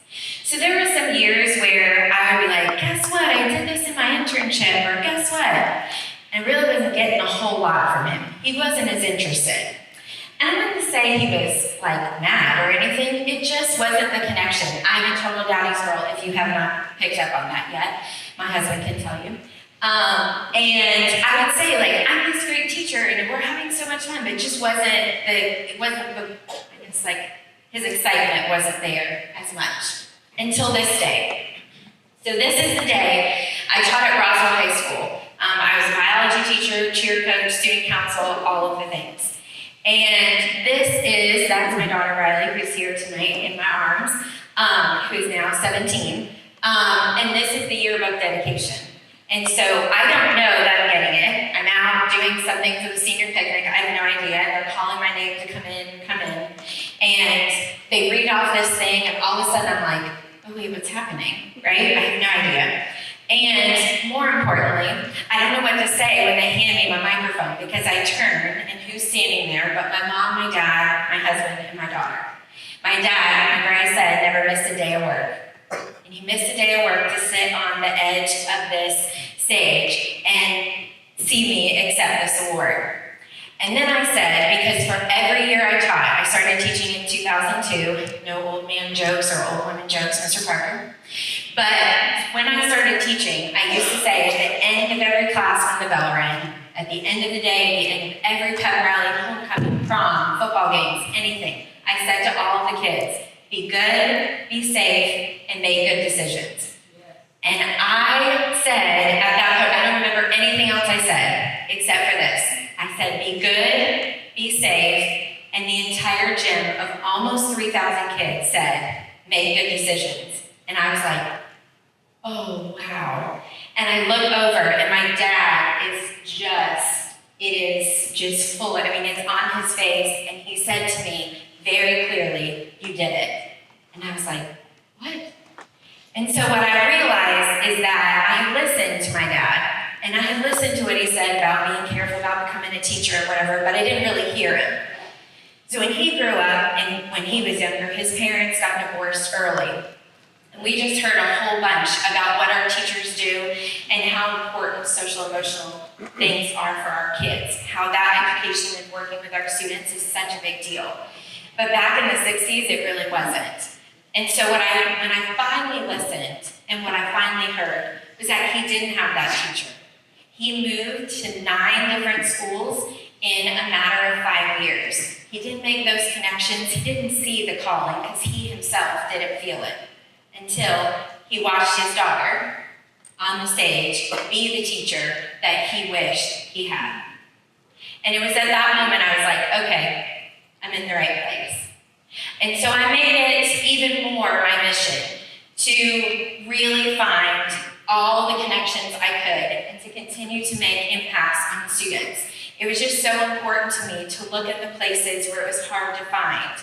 [SPEAKER 10] So there were some years where I would be like, guess what? I did this in my internship, or guess what? And I really wasn't getting a whole lot from him. He wasn't as interested. And I wouldn't say he was like mad or anything. It just wasn't the connection. I'm a total daddy's girl, if you have not picked up on that yet. My husband can tell you. And I would say, like, I'm this great teacher and we're having so much fun, but it just it's like his excitement wasn't there as much until this day. So this is the day I taught at Roswell High School. I was a biology teacher, cheer coach, student council, all of the things. And that's my daughter Riley, who's here tonight in my arms, who's now 17. And this is the yearbook dedication. And so I don't know that I'm getting it. I'm out doing something for the senior picnic. I have no idea. They're calling my name to come in. And they read off this thing, and all of a sudden I'm like, oh wait, what's happening, right? I have no idea. And more importantly, I don't know what to say when they hand me my microphone, because I turn, and who's standing there but my mom, my dad, my husband, and my daughter. My dad, remember I said, never missed a day of work. And he missed a day of work to sit on the edge of this stage and see me accept this award. And then I said, because for every year I taught, I started teaching in 2002, no old man jokes or old woman jokes, Mr. Parker. But when I started teaching, I used to say at the end of every class when the bell rang, at the end of the day, at the end of every pep rally, homecoming, prom, football games, anything, I said to all of the kids, be good, be safe, and make good decisions. And I said at that point, I don't remember anything else I said except for this. I said, be good, be safe, and the entire gym of almost 3,000 kids said, make good decisions. And I was like, oh, wow. And I look over and my dad is just full of, it's on his face. And he said to me very clearly, you did it. And I was like, what? And so what I realized is that I listened to my dad. And I had listened to what he said about being careful about becoming a teacher or whatever, but I didn't really hear him. So when he grew up and when he was younger, his parents got divorced early. And we just heard a whole bunch about what our teachers do and how important social emotional things are for our kids, how that education and working with our students is such a big deal. But back in the 60s, it really wasn't. And so when I finally listened and what I finally heard was that he didn't have that teacher. He moved to 9 different schools in a matter of 5 years. He didn't make those connections. He didn't see the calling because he himself didn't feel it until he watched his daughter on the stage be the teacher that he wished he had. And it was at that moment I was like, okay, I'm in the right place. And so I made it even more my mission to really find all the connections I could and to continue to make impacts on students. It was just so important to me to look at the places where it was hard to find,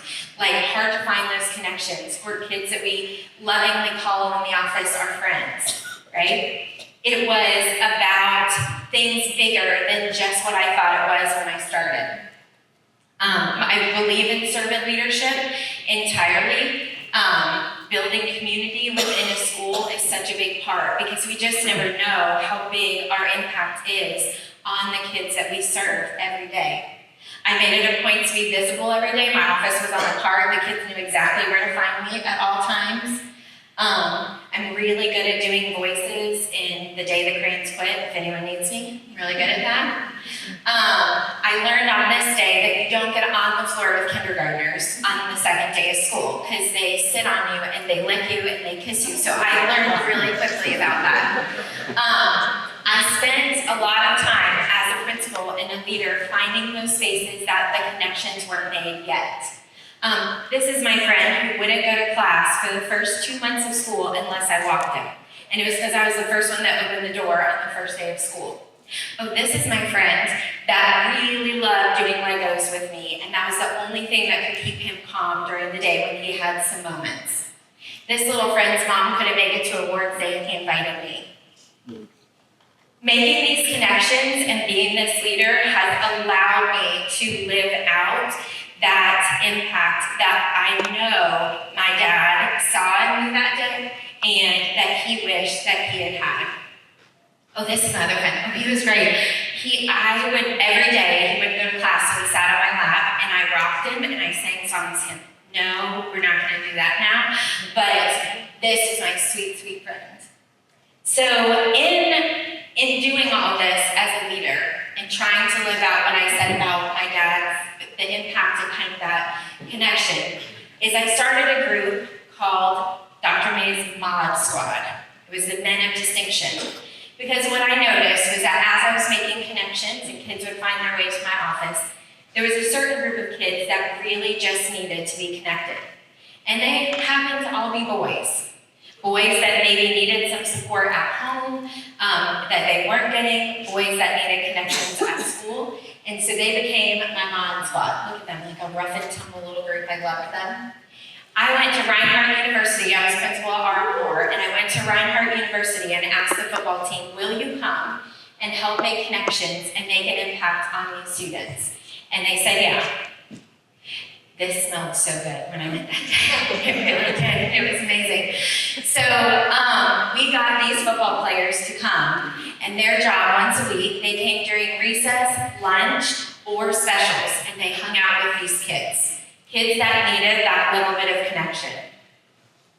[SPEAKER 10] those connections for kids that we lovingly call in the office our friends, right? It was about things bigger than just what I thought it was when I started. I believe in servant leadership entirely. Building community within a school is such a big part because we just never know how big our impact is on the kids that we serve every day. I made it a point to be visible every day. My office was on a card. The kids knew exactly where to find me at all times. I'm really good at doing voices in The Day the Cranes Quit, if anyone needs me. I'm really good at that. I learned on this day that you don't get on the floor with kindergartners on the second day of school because they sit on you and they lick you and they kiss you. So I learned really quickly about that. I spent a lot of time as a principal and a leader finding those spaces that the connections weren't made yet. This is my friend who wouldn't go to class for the first 2 months of school unless I walked him. And it was because I was the first one that opened the door on the first day of school. Oh, this is my friend that really loved doing Legos with me, and that was the only thing that could keep him calm during the day when he had some moments. This little friend's mom couldn't make it to awards day and he invited me. Making these connections and being this leader has allowed me to live out that impact that I know my dad saw in me that day and that he wished that he had had. Oh, this is my other friend. Oh, he was great. Every day, he would go to class and he sat on my lap and I rocked him and I sang songs to him. No, we're not going to do that now, but this is my sweet, sweet friend. So in doing all this as a leader and trying to live out what I said about my dad's, the impact of kind of that connection, is I started a group called Dr. May's Mod Squad. It was the Men of Distinction. Because what I noticed was that as I was making connections and kids would find their way to my office, there was a certain group of kids that really just needed to be connected. And they happened to all be boys. Boys that maybe needed some support at home, that they weren't getting, boys that needed connections at school. And so they became my Mod Squad. Look at them, like a rough and tumble little group. I loved them. I went to Reinhardt University. I was principal at R4, and I went to Reinhardt University and asked the football team, will you come and help make connections and make an impact on these students? And they said, yeah. This smelled so good when I went that day. It really did. It was amazing. So we got these football players to come, and their job once a week, they came during recess, lunch, or specials, and they hung out with these kids. Kids that needed that little bit of connection.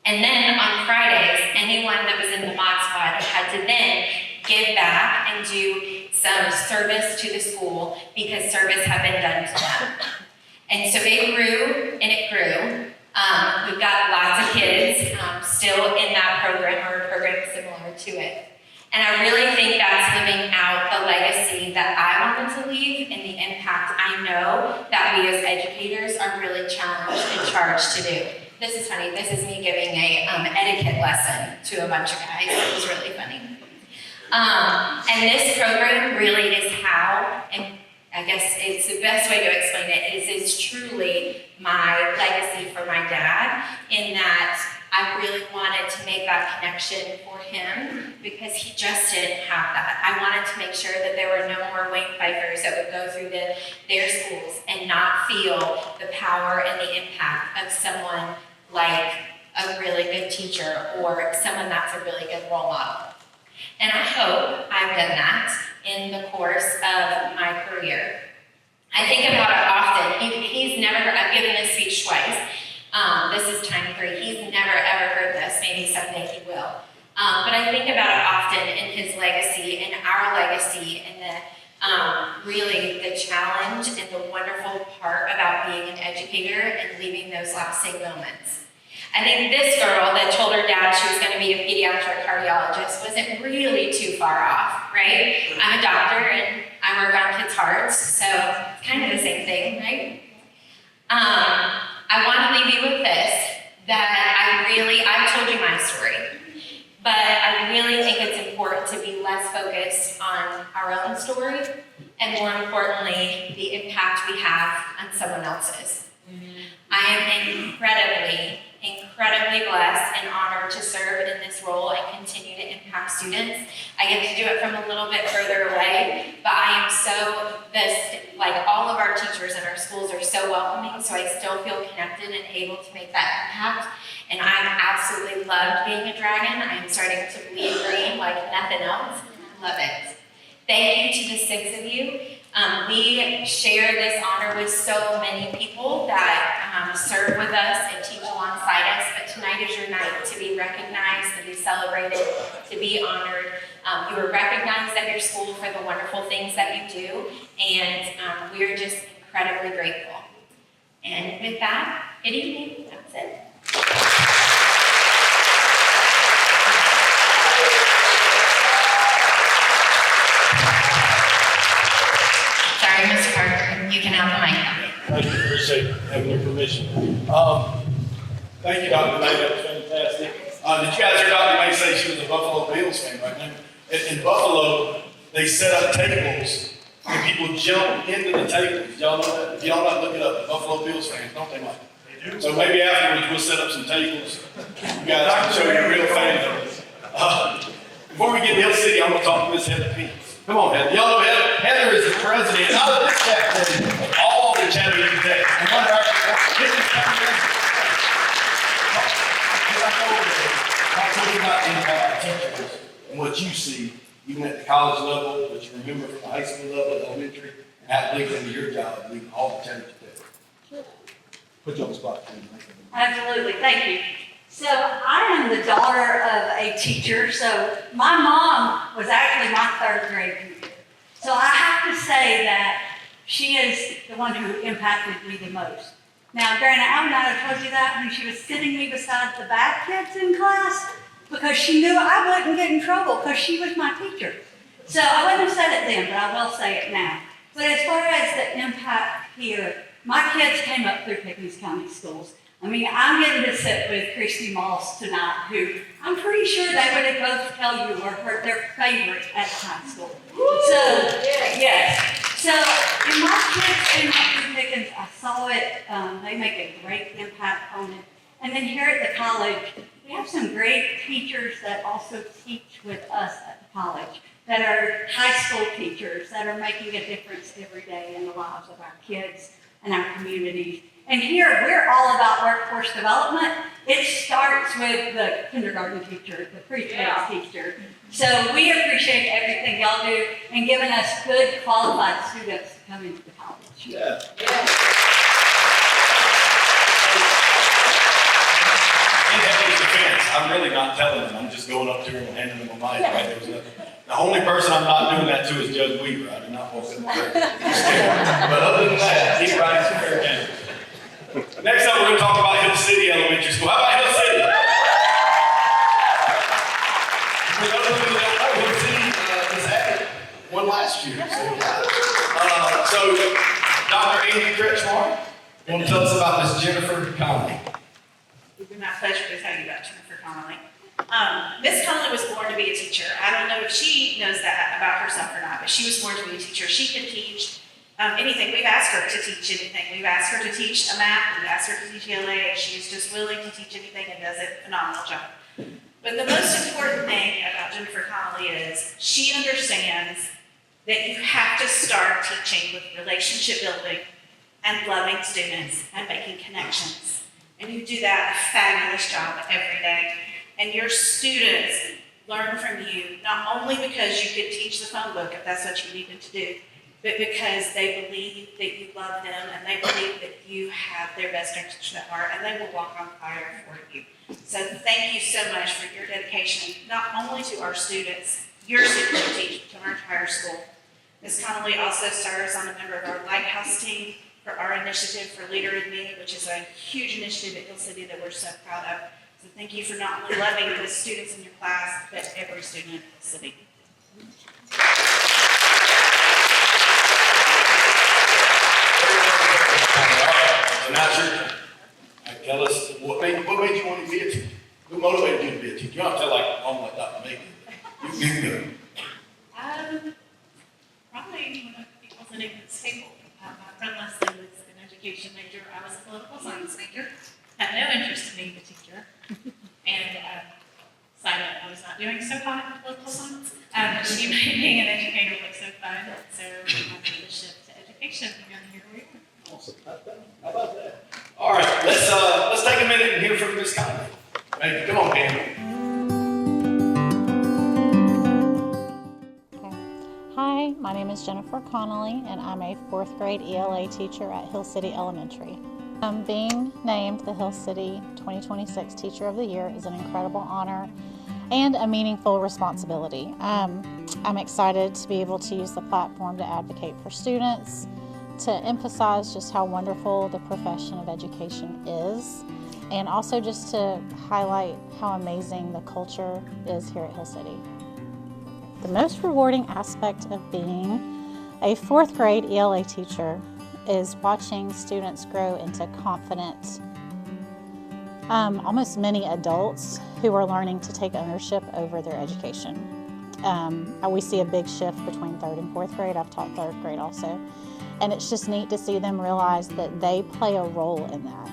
[SPEAKER 10] And then on Fridays, anyone that was in the Mod Squad had to then give back and do some service to the school because service had been done to them. And so it grew and it grew. We've got lots of kids still in that program or a program similar to it.
[SPEAKER 18] And I really think that's living out the legacy that I wanted to leave and the impact I know that we as educators are really challenged and charged to do. This is funny. This is me giving a etiquette lesson to a bunch of guys. It was really funny. And this program really is how, and I guess it's the best way to explain it, is truly my legacy for my dad, in that I really wanted to make that connection for him because he just didn't have that. I wanted to make sure that there were no more Wayne Pfeiffers that would go through their schools and not feel the power and the impact of someone like a really good teacher or someone that's a really good role model. And I hope I've done that in the course of my career. I think about it often. He's never, I've given this speech twice. This is time 3. He's never ever heard this. Maybe someday he will. But I think about it often in his legacy and our legacy and really the challenge and the wonderful part about being an educator and leaving those lasting moments. I think this girl that told her dad she was going to be a pediatric cardiologist wasn't really too far off, right? I'm a doctor and I work on kids' hearts, so it's kind of the same thing, right? I want to leave you with this, that I've told you my story, but I really think it's important to be less focused on our own story and more importantly, the impact we have on someone else's. I am incredibly blessed and honored to serve in this role and continue to impact students. I get to do it from a little bit further away, but I am all of our teachers in our schools are so welcoming, so I still feel connected and able to make that impact. And I've absolutely loved being a dragon. I'm starting to bleed green like nothing else. Love it. Thank you to the 6 of you. We share this honor with so many people that serve with us and teach alongside us, but tonight is your night to be recognized, to be celebrated, to be honored. You are recognized at your school for the wonderful things that you do, and we're just incredibly grateful. And with that, good evening. That's it. Sorry, Mr. Parker, you can have the mic.
[SPEAKER 1] Thank you, appreciate having your permission. Thank you, Dr. May, that was fantastic. Did you guys hear Dr. May say she was a Buffalo Bills fan right now? In Buffalo, they set up tables and people jump into the tables. Y'all know that? If y'all not look it up, the Buffalo Bills fans, don't they, Mike? They do. So maybe afterwards we'll set up some tables. You guys can show your real fan. Before we get to Hill City, I'm going to talk to Miss Heather Pickens. Come on, Heather. Y'all know Heather. Heather is the president of the chapter of all the Chattanooga Tech. And one of our I told you about impact teachers and what you see, even at the college level, what you remember from the high school level, elementary, and how it links into your job, leading all the Chattanooga Tech. Put you on the spot.
[SPEAKER 19] Absolutely, thank you. So I am the daughter of a teacher, so my mom was actually my 3rd grade teacher. So I have to say that she is the one who impacted me the most. Now, granted, I would not have told you that when she was sitting me beside the bad kids in class, because she knew I wouldn't get in trouble because she was my teacher. So I wouldn't have said it then, but I will say it now. But as far as the impact here, my kids came up through Pickens County Schools. I mean, I'm getting to sit with Christy Moss tonight, who I'm pretty sure they would both tell you were their favorite at high school. So, yes. So, when my kids came up through Pickens, I saw it. They make a great impact on it. And then here at the college, we have some great teachers that also teach with us at the college, that are high school teachers that are making a difference every day in the lives of our kids and our communities. And here, we're all about workforce development. It starts with the kindergarten teacher, the pre-K teacher. So we appreciate everything y'all do and giving us good, qualified students to come into the college.
[SPEAKER 1] Yeah. In Heather's defense, I'm really not telling them. I'm just going up to her and handing them a mic. Right? The only person I'm not doing that to is Judge Weaver. I do not walk in there. But other than that, he's right as a fair game. Next up, we're going to talk about Hill City Elementary School. How about Hill City? For those of you that don't know, Hill City so Dr. Andy Kretschmar, you want to tell us about Miss Jennifer Connelly?
[SPEAKER 20] It would be my pleasure to tell you about Jennifer Connelly. Miss Connelly was born to be a teacher. I don't know if she knows that about herself or not, but she was born to be a teacher. She can teach anything. We've asked her to teach anything. We've asked her to teach a math. We've asked her to teach ELA. She is just willing to teach anything and does a phenomenal job. But the most important thing about Jennifer Connelly is she understands that you have to start teaching with relationship building and loving students and making connections. And you do that a fabulous job every day. And your students learn from you, not only because you could teach the phone book if that's what you needed to do, but because they believe that you love them and they believe that you have their best interest at heart and they will walk on fire for you. So thank you so much for your dedication, not only to our students, your students who teach, but to our entire school. Ms. Connelly also serves on a member of our Lighthouse team for our initiative for Leader in Me, which is a huge initiative at Hill City that we're so proud of. So thank you for not only loving the students in your class, but every student in Hill City.
[SPEAKER 1] So now it's your turn. Tell us what made you want to be a teacher? What motivated you to be a teacher? You don't have to tell like mom like Dr. Megan. You can go.
[SPEAKER 20] Probably when I wasn't even stable. My friend Leslie was an education major. I was a political science major. Had no interest in being a teacher. And side note, I was not doing so hot in political science. But she made being an educator look so fun. So I made the shift to education, and here we are.
[SPEAKER 1] Awesome. How about that? All right, let's take a minute and hear from Ms. Connelly. Hey, come on, Dan.
[SPEAKER 21] Hi, my name is Jennifer Connelly, and I'm a 4th grade ELA teacher at Hill City Elementary. Being named the Hill City 2026 Teacher of the Year is an incredible honor and a meaningful responsibility. I'm excited to be able to use the platform to advocate for students, to emphasize just how wonderful the profession of education is, and also just to highlight how amazing the culture is here at Hill City. The most rewarding aspect of being a 4th grade ELA teacher is watching students grow into confident, almost many adults who are learning to take ownership over their education. We see a big shift between 3rd and 4th grade. I've taught 3rd grade also. And it's just neat to see them realize that they play a role in that.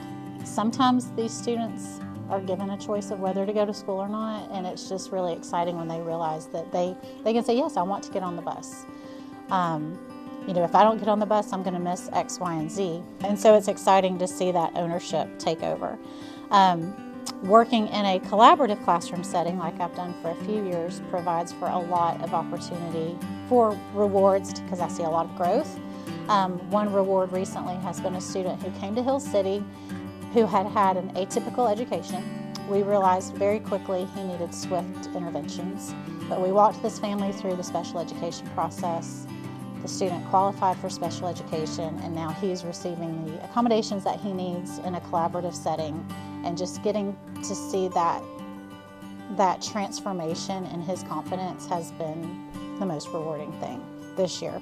[SPEAKER 21] Sometimes these students are given a choice of whether to go to school or not, and it's just really exciting when they realize that they can say, yes, I want to get on the bus. If I don't get on the bus, I'm going to miss X, Y, and Z. And so it's exciting to see that ownership take over. Working in a collaborative classroom setting, like I've done for a few years, provides for a lot of opportunity for rewards, because I see a lot of growth. One reward recently has been a student who came to Hill City who had had an atypical education. We realized very quickly he needed swift interventions, but we walked this family through the special education process. The student qualified for special education, and now he's receiving the accommodations that he needs in a collaborative setting, and just getting to see that transformation in his confidence has been the most rewarding thing this year.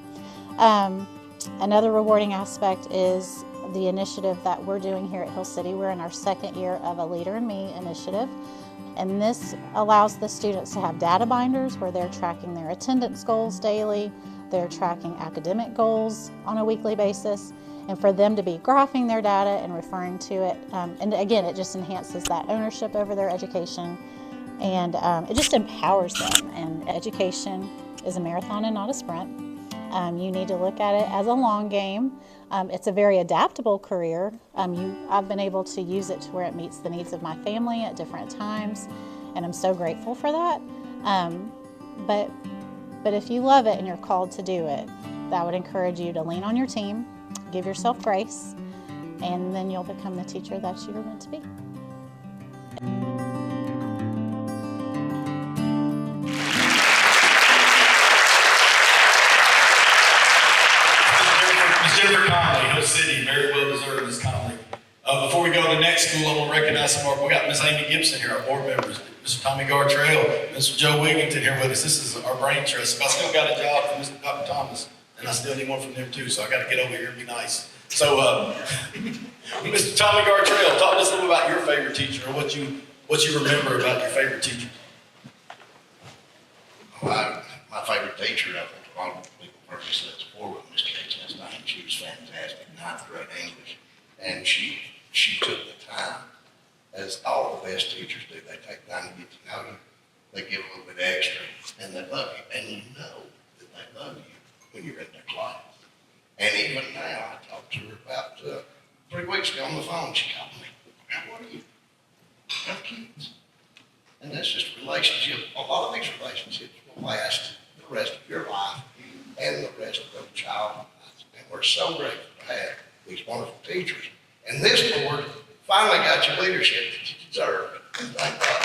[SPEAKER 21] Another rewarding aspect is the initiative that we're doing here at Hill City. We're in our 2nd year of a Leader in Me initiative, and this allows the students to have data binders where they're tracking their attendance goals daily, they're tracking academic goals on a weekly basis, and for them to be graphing their data and referring to it. And again, it just enhances that ownership over their education, and it just empowers them. And education is a marathon and not a sprint. You need to look at it as a long game. It's a very adaptable career. I've been able to use it to where it meets the needs of my family at different times, and I'm so grateful for that. But if you love it and you're called to do it, I would encourage you to lean on your team, give yourself grace, and then you'll become the teacher that you were meant to be.
[SPEAKER 1] Jennifer Connelly, Hill City, very well deserved, Ms. Connelly. Before we go to the next school, I want to recognize some of we got Ms. Amy Gibson here, our board members, Mr. Tommy Gartrell, Mr. Joe Wigington here with us. This is our brain trust. If I still got a job for Mr. Dr. Thomas and I still need one from them too, so I gotta get over here and be nice. So, Mr. Tommy Gartrell, talk to us a little about your favorite teacher, or what you remember about your favorite teacher.
[SPEAKER 3] Well, my favorite teacher, I think a lot of people probably said it's before with Miss Tate last night. She was fantastic, 9th grade English. And she took the time, as all the best teachers do. They take time to get to know you. They give a little bit extra, and they love you. And you know that they love you when you're in their class. And even now, I talked to her about 3 weeks ago on the phone. She called me, "How are you? I have kids." And that's just a relationship. A lot of these relationships will last the rest of your life and the rest of their child lives. And we're so grateful to have these wonderful teachers. And this board finally got your leadership that you deserve. And thank God.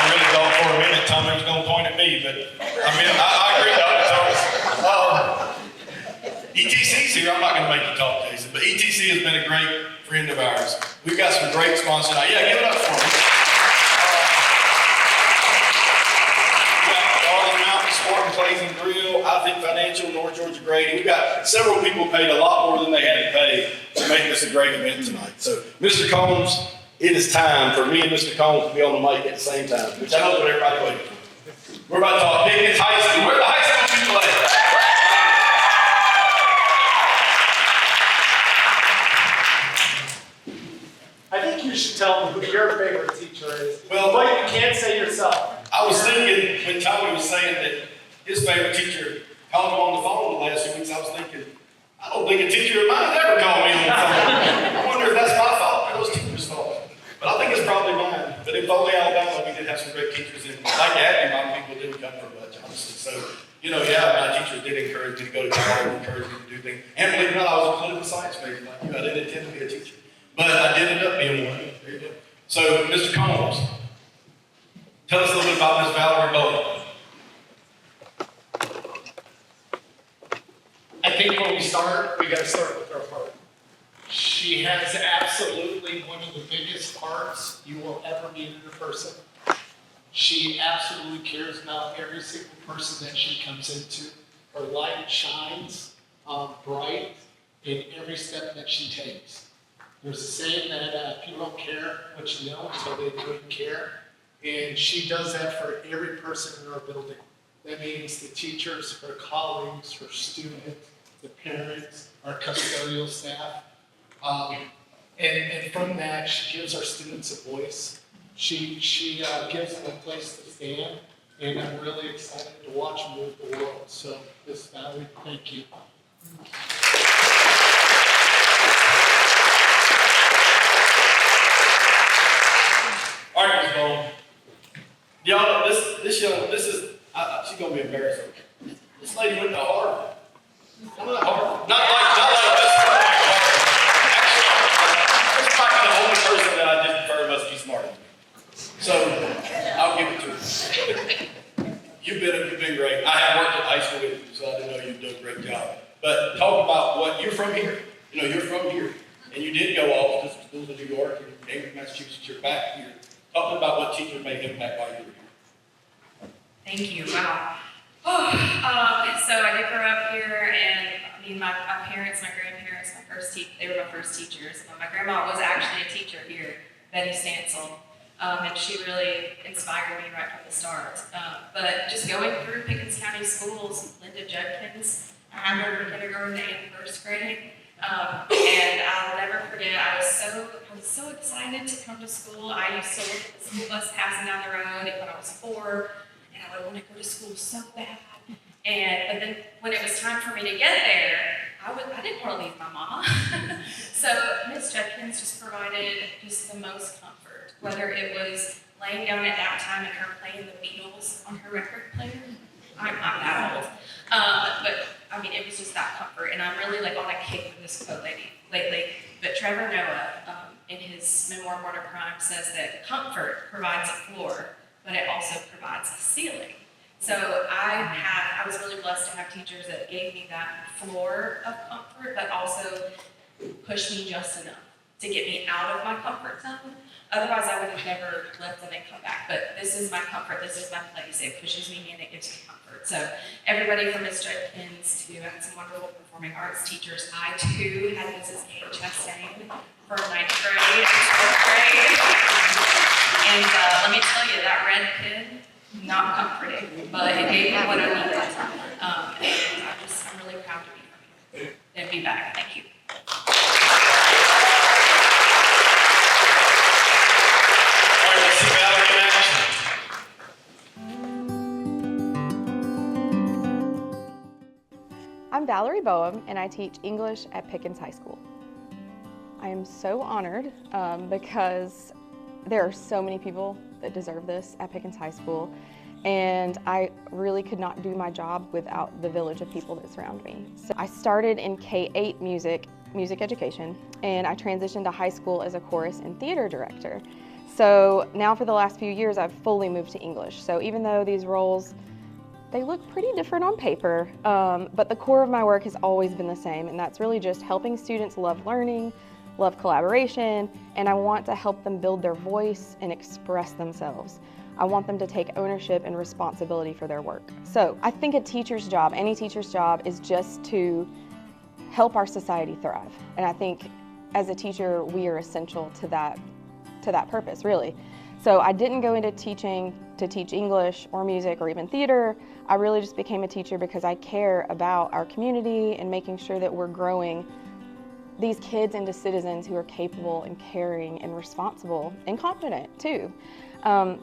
[SPEAKER 1] I really thought for a minute Tommy was gonna point at me, but I agree, Dr. Thomas. ETC's here. I'm not going to make you talk, Jason, but ETC has been a great friend of ours. We've got some great sponsors. Yeah, give it up for them. We've got Darnell Mountain Sport and Plays and Grill, I Think Financial, North Georgia Grading. We've got several people paid a lot more than they had to pay to make this a great event tonight. So, Mr. Combs, it is time for me and Mr. Combs to be on the mic at the same time, which I know what everybody waiting for. We're about to talk Pickens High School. Where are the high school people at?
[SPEAKER 22] I think you should tell them who your favorite teacher is.
[SPEAKER 1] Well,
[SPEAKER 22] but you can't say yourself.
[SPEAKER 1] I was thinking, when Tommy was saying that his favorite teacher called him on the phone the last 2 weeks, I was thinking, I don't think a teacher of mine ever called me on the phone. I wonder if that's my fault or those teachers' fault. But I think it's probably mine. But in Foley, Alabama, we did have some great teachers, and like Abby, my people didn't come from much, honestly. So, my teachers did encourage me to go to college, encourage me to do things. And believe it or not, I was a political science major like you. I didn't intend to be a teacher. But I did end up being one. There you go. So, Mr. Combs, tell us a little bit about Ms. Valerie Boehm.
[SPEAKER 22] I think when we start, we got to start with her heart. She has absolutely one of the biggest hearts you will ever meet in a person. She absolutely cares about every single person that she comes into. Her light shines bright in every step that she takes. There's a saying that people don't care what you know until they do it care. And she does that for every person in our building. That means the teachers, her colleagues, her students, the parents, our custodial staff. And from that, she gives our students a voice. She gives them a place to stand. And I'm really excited to watch her move the world. So, Ms. Valerie, thank you.
[SPEAKER 1] All right, Ms. Boehm. Y'all, she's gonna be embarrassed. This lady went to Harvard. Not Harvard. Not like this. Actually, this might be the only person that I just prefer must be smarter than me. So, I'll give it to her. You've been great. I have worked at high school with you, so I know you've done a great job. But talk about what, you're from here. You're from here. And you did go off to schools in New York and Cambridge, Massachusetts. You're back here. Talk about what teacher made impact while you were here.
[SPEAKER 14] Thank you. Wow. So I did grow up here, and my parents, my grandparents, they were my first teachers. My grandma was actually a teacher here, Betty Stansel, and she really inspired me right from the start. But just going through Pickens County schools, Linda Judkins, I had her in kindergarten and first grade. And I'll never forget, I was so excited to come to school. I used to look at the school bus passing down the road when I was 4, and I would want to go to school so bad. But then when it was time for me to get there, I didn't want to leave my mama. So Miss Judkins just provided just the most comfort, whether it was laying down at that time and her playing the Beatles on her record player. I'm not that old. But it was just that comfort. And I'm really on a kick with this quote lately. But Trevor Noah, in his memoir, Born of Crime, says that comfort provides a floor, but it also provides a ceiling. So I was really blessed to have teachers that gave me that floor of comfort, but also pushed me just enough to get me out of my comfort zone. Otherwise, I would have never left them and come back. But this is my comfort. This is my place. It pushes me and it gives me comfort. So everybody from Mr. Pickens to some wonderful performing arts teachers. I too had Mrs. Kate Chastain for 9th grade and 12th grade. And let me tell you, that red pen, not comforting, but it gave me what I needed. And I'm really proud to be here and be back. Thank you.
[SPEAKER 1] All right, let's see Valerie in action.
[SPEAKER 4] I'm Valerie Boehm, and I teach English at Pickens High School. I am so honored because there are so many people that deserve this at Pickens High School, and I really could not do my job without the village of people that surround me. So I started in K-8 music education, and I transitioned to high school as a chorus and theater director. So now for the last few years, I've fully moved to English. So even though these roles, they look pretty different on paper, but the core of my work has always been the same, and that's really just helping students love learning, love collaboration, and I want to help them build their voice and express themselves. I want them to take ownership and responsibility for their work. So I think a teacher's job, any teacher's job, is just to help our society thrive. And I think as a teacher, we are essential to that purpose, really. So I didn't go into teaching to teach English or music or even theater. I really just became a teacher because I care about our community and making sure that we're growing these kids into citizens who are capable and caring and responsible and confident too.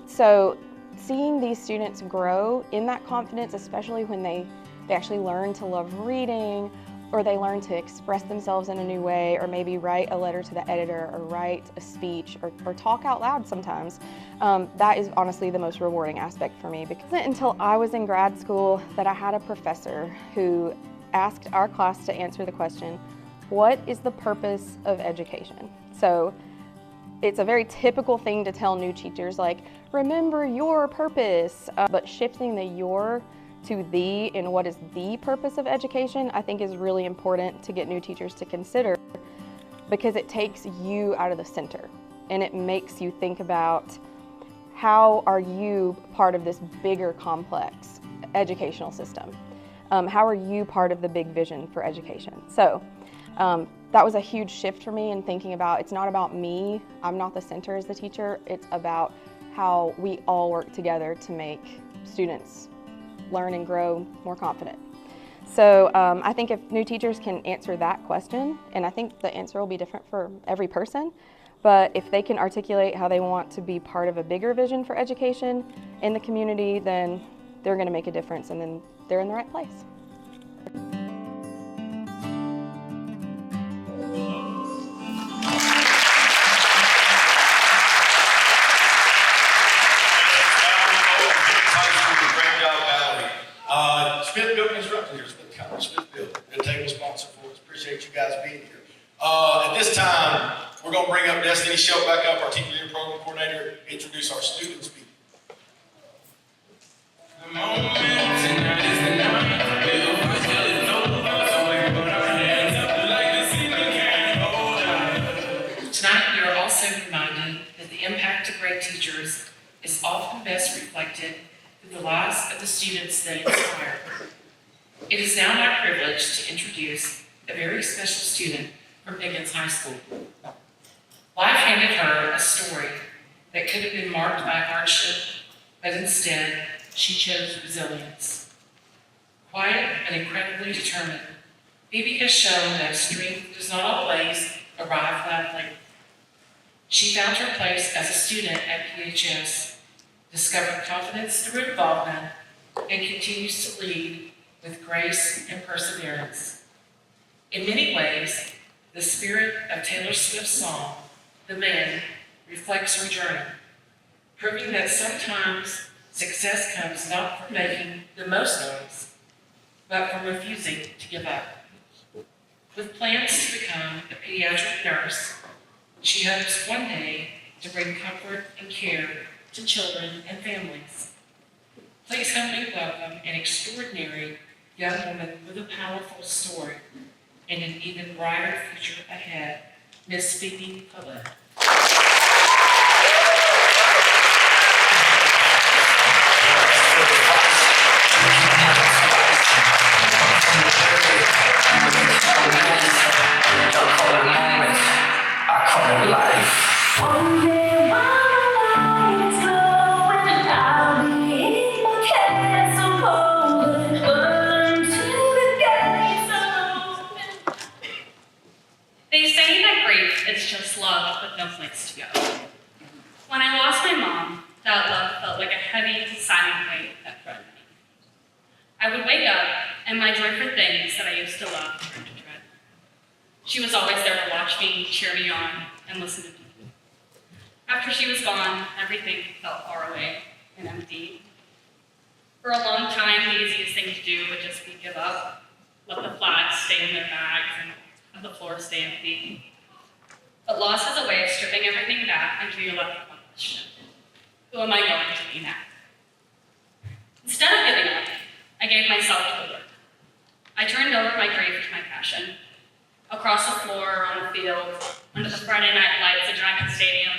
[SPEAKER 4] So seeing these students grow in that confidence, especially when they actually learn to love reading, or they learn to express themselves in a new way, or maybe write a letter to the editor, or write a speech, or talk out loud sometimes. That is honestly the most rewarding aspect for me, because it wasn't until I was in grad school that I had a professor who asked our class to answer the question, what is the purpose of education? So it's a very typical thing to tell new teachers, like, remember your purpose, but shifting the your to the and what is the purpose of education, I think is really important to get new teachers to consider, because it takes you out of the center and it makes you think about how are you part of this bigger complex educational system? How are you part of the big vision for education? So that was a huge shift for me in thinking about, it's not about me, I'm not the center as the teacher, it's about how we all work together to make students learn and grow more confident. So I think if new teachers can answer that question, and I think the answer will be different for every person, but if they can articulate how they want to be part of a bigger vision for education in the community, then they're going to make a difference, and then they're in the right place.
[SPEAKER 1] Appreciate you guys being here. At this time, we're going to bring up Destini Shope back up, our teacher and program coordinator, introduce our student speaker.
[SPEAKER 2] Tonight, we are also reminded that the impact of great teachers is often best reflected through the lives of the students they inspire. It is now my privilege to introduce a very special student from Pickens High School. Life handed her a story that could have been marked by hardship, but instead she chose resilience. Quiet and incredibly determined, Phoebe has shown that strength does not always arrive loudly. She found her place as a student at PHS, discovered confidence through involvement, and continues to lead with grace and perseverance. In many ways, the spirit of Taylor Swift's song, The Man, reflects her journey, proving that sometimes success comes not from making the most noise, but from refusing to give up. With plans to become a pediatric nurse, she hopes one day to bring comfort and care to children and families. Please help me welcome an extraordinary young woman with a powerful story and an even brighter future ahead, Miss Phoebe Collette.
[SPEAKER 5] I call it life. One day while the light is glowing, I'll be in my castle golden, until the gates are open.
[SPEAKER 6] They say that grief is just love with no place to go. When I lost my mom, that love felt like a heavy, silent weight that threatened me. I would wake up, and my joy for things that I used to love turned to dread. She was always there to watch me, cheer me on, and listen to me. After she was gone, everything felt far away and empty. For a long time, the easiest thing to do would just be give up, let the flags stay in their bags, and have the floor stay empty. But loss has a way of stripping everything back until you're left with one question. Who am I going to be now? Instead of giving up, I gave myself to the work. I turned over my grief to my passion. Across the floor, on the field, under the Friday night lights at Giant Stadium,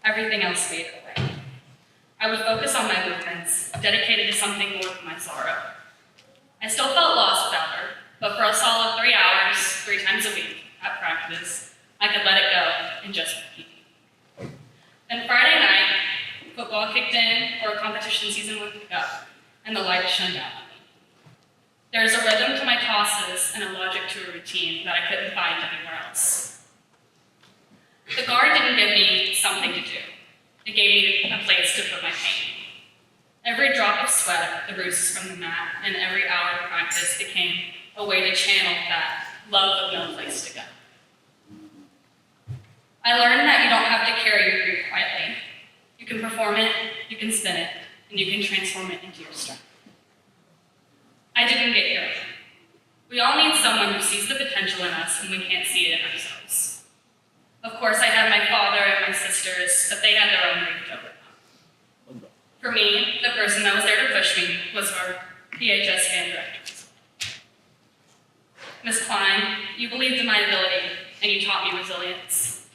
[SPEAKER 6] everything else faded away. I would focus on my movements, dedicated to something more than my sorrow. I still felt lost without her, but for a solid 3 hours, 3 times a week, at practice, I could let it go and just keep. Then Friday night, football kicked in, or competition season would pick up, and the lights shone down on me. There's a rhythm to my tosses and a logic to a routine that I couldn't find anywhere else. The guard didn't give me something to do. It gave me a place to put my pain. Every drop of sweat, the bruises from the mat, and every hour of practice became a way to channel that love of no place to go. I learned that you don't have to carry your grief quietly. You can perform it, you can spin it, and you can transform it into your strength. I didn't get here. We all need someone who sees the potential in us when we can't see it in ourselves. Of course, I had my father and my sisters, but they had their own grief to overcome. For me, the person that was there to push me was our PHS band director. Ms. Klein, you believed in my ability, and you taught me resilience.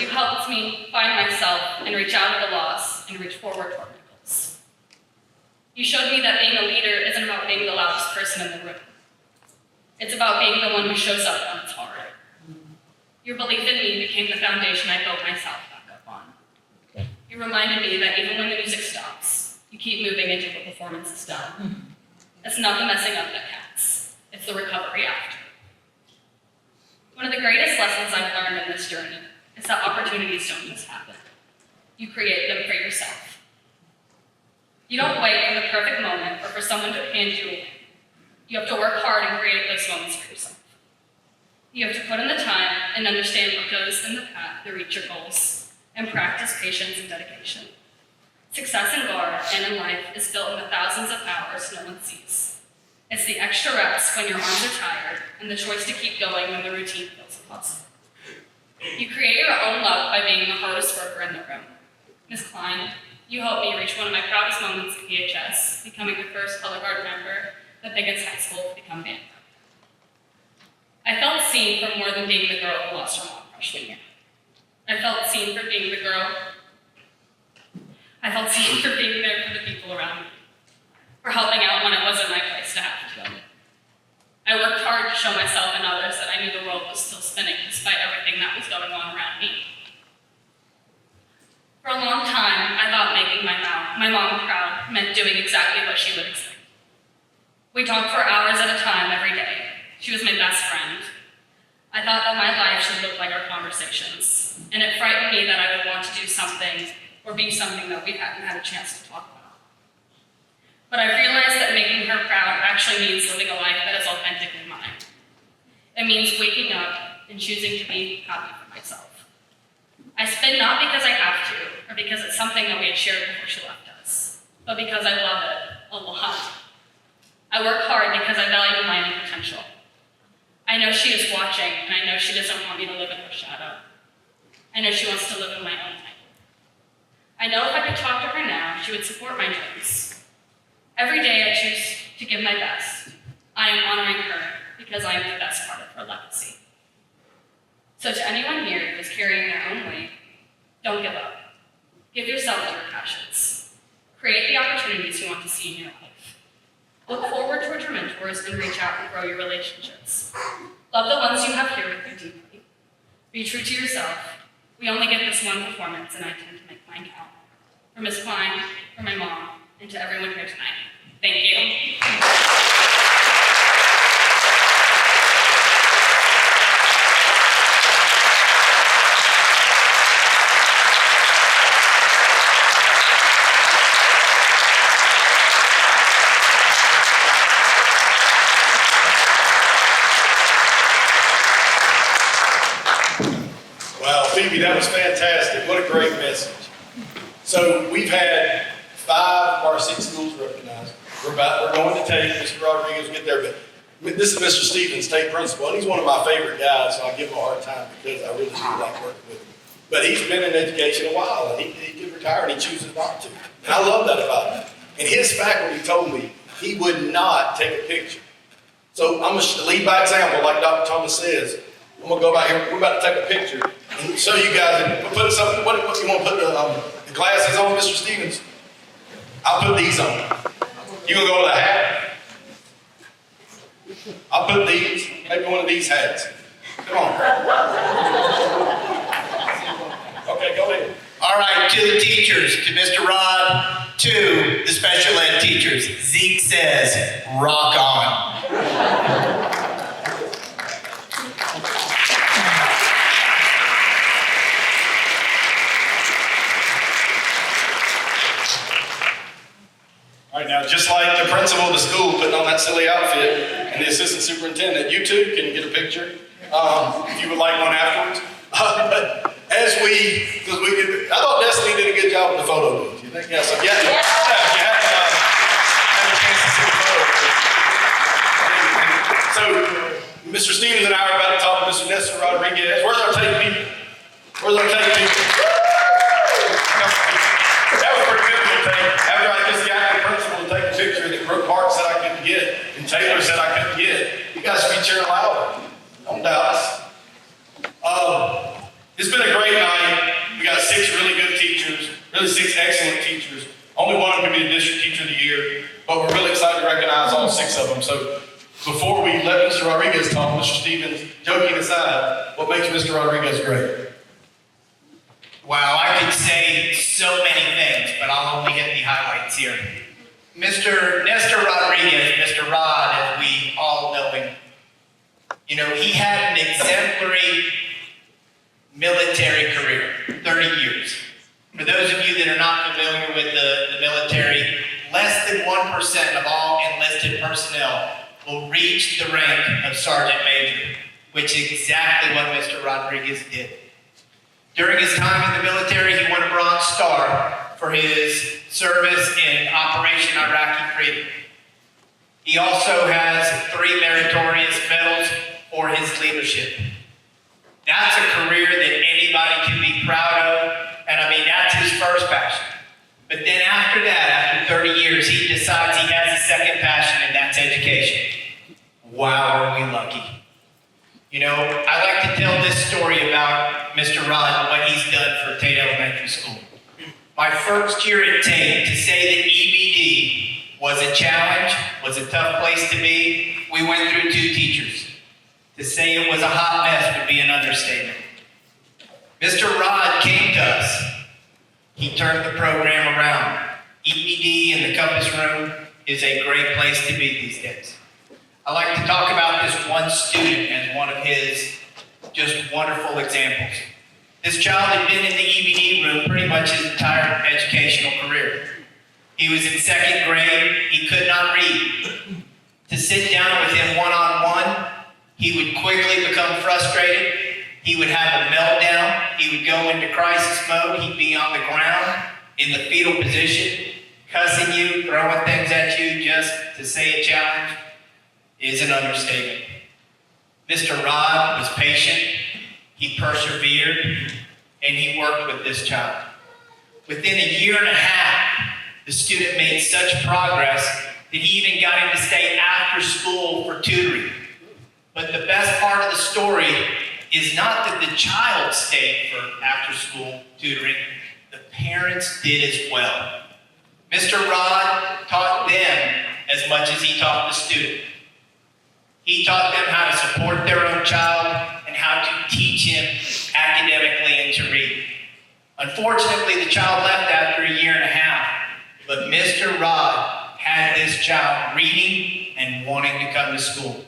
[SPEAKER 6] You helped me find myself and reach out at the loss and reach forward toward my goals. You showed me that being a leader isn't about being the loudest person in the room. It's about being the one who shows up when it's hard. Your belief in me became the foundation I built myself back up on. You reminded me that even when the music stops, you keep moving until the performance is done. It's not the messing up that counts. It's the recovery after. One of the greatest lessons I've learned in this journey is that opportunities don't just happen. You create them for yourself. You don't wait for the perfect moment or for someone to hand you a win. You have to work hard and create those moments for yourself. You have to put in the time and understand what goes in the path to reach your goals, and practice patience and dedication. Success in guard and in life is built in the thousands of hours no one sees. It's the extra reps when your arms are tired, and the choice to keep going when the routine feels impossible. You create your own luck by being the hardest worker in the room. Ms. Klein, you helped me reach one of my proudest moments at PHS, becoming the first color guard member at Pickens High School to become Banquet. I felt seen for more than being the girl who lost her mom freshman year. I felt seen for being the girl. I felt seen for being there for the people around me, for helping out when it wasn't my place to have to go. I worked hard to show myself and others that I knew the world was still spinning despite everything that was going on around me. For a long time, I thought making my mom proud meant doing exactly what she would expect. We talked for hours at a time every day. She was my best friend. I thought that my life should look like our conversations, and it frightened me that I would want to do something or be something that we hadn't had a chance to talk about. But I realized that making her proud actually means living a life that is authentically mine. It means waking up and choosing to be happy for myself. I spin not because I have to, or because it's something that we had shared before she left us, but because I love it a lot. I work hard because I value my own potential. I know she is watching, and I know she doesn't want me to live in her shadow. I know she wants to live in my own life. I know if I could talk to her now, she would support my dreams. Every day I choose to give my best. I am honoring her because I am the best part of her legacy. So to anyone here who is carrying their own weight, don't give up. Give yourself to your passions. Create the opportunities you want to see in your life. Look forward towards your mentors and reach out and grow your relationships. Love the ones you have here with you deeply. Be true to yourself. We only get this one performance, and I tend to make mine count. For Ms. Klein, for my mom, and to everyone here tonight, thank you.
[SPEAKER 1] That was fantastic. What a great message. So we've had 5 of our 6 schools recognized. We're going to Tate. Mr. Rodriguez will get there, but this is Mr. Stevens, Tate principal, and he's one of my favorite guys, so I give him a hard time because I really do like working with him. But he's been in education a while, and he could retire, and he chooses not to. And I love that about him. And his faculty told me he would not take a picture. So I'm going to lead by example, like Dr. Thomas says. I'm going to go back here. We're about to take a picture and show you guys. And put something. What you want to put the glasses on, Mr. Stevens? I'll put these on. You going to go with a hat? I'll put these. Maybe one of these hats. Come on. Okay, go ahead.
[SPEAKER 7] All right, to the teachers, to Mr. Rod, to the special ed teachers, Zeke says, rock on.
[SPEAKER 1] All right, now, just like the principal of the school putting on that silly outfit and the assistant superintendent, you too can get a picture if you would like one afterwards. But as I thought Destini did a good job with the photo booth. You think? Yeah, so you had a chance to see the photo. So, Mr. Stevens and I are about to talk to Mr. Nestor Rodriguez. Where's our Tate people? Where's our Tate people? That was pretty good for Tate. After I just got the principal to take a picture that Brooke Park said I couldn't get, and Taylor said I couldn't get, you guys should be cheering louder. Don't doubt us. It's been a great night. We got 6 really good teachers, really 6 excellent teachers. Only one of them can be the district teacher of the year, but we're really excited to recognize all 6 of them. So before we let Mr. Rodriguez talk, Mr. Stevens, joking aside, what makes Mr. Rodriguez great?
[SPEAKER 7] Wow, I could say so many things, but I'll only hit the highlights here. Mr. Nestor Rodriguez, Mr. Rod, as we all know him, you know, he had an exemplary military career, 30 years. For those of you that are not familiar with the military, less than 1% of all enlisted personnel will reach the rank of sergeant major, which is exactly what Mr. Rodriguez did. During his time in the military, he won a Bronze Star for his service in Operation Iraqi Freedom. He also has 3 meritorious medals for his leadership. That's a career that anybody can be proud of, and I mean, that's his first passion. But then after that, after 30 years, he decides he has a second passion, and that's education. Wow, are we lucky. You know, I like to tell this story about Mr. Rod and what he's done for Tate Elementary School. My first year at Tate, to say that EBD was a challenge, was a tough place to be, we went through 2 teachers. To say it was a hot mess would be an understatement. Mr. Rod came to us. He turned the program around. EBD in the Compass Room is a great place to be these days. I like to talk about this one student as one of his just wonderful examples. This child had been in the EBD room pretty much his entire educational career. He was in 2nd grade. He could not read. To sit down with him one-on-one, he would quickly become frustrated. He would have a meltdown. He would go into crisis mode. He'd be on the ground in the fetal position, cussing you, throwing things at you. Just to say a challenge is an understatement. Mr. Rod was patient. He persevered, and he worked with this child. Within a year and a half, the student made such progress that he even got him to stay after school for tutoring. But the best part of the story is not that the child stayed for after-school tutoring, the parents did as well. Mr. Rod taught them as much as he taught the student. He taught them how to support their own child and how to teach him academically and to read. Unfortunately, the child left after a year and a half, but Mr. Rod had this child reading and wanting to come to school.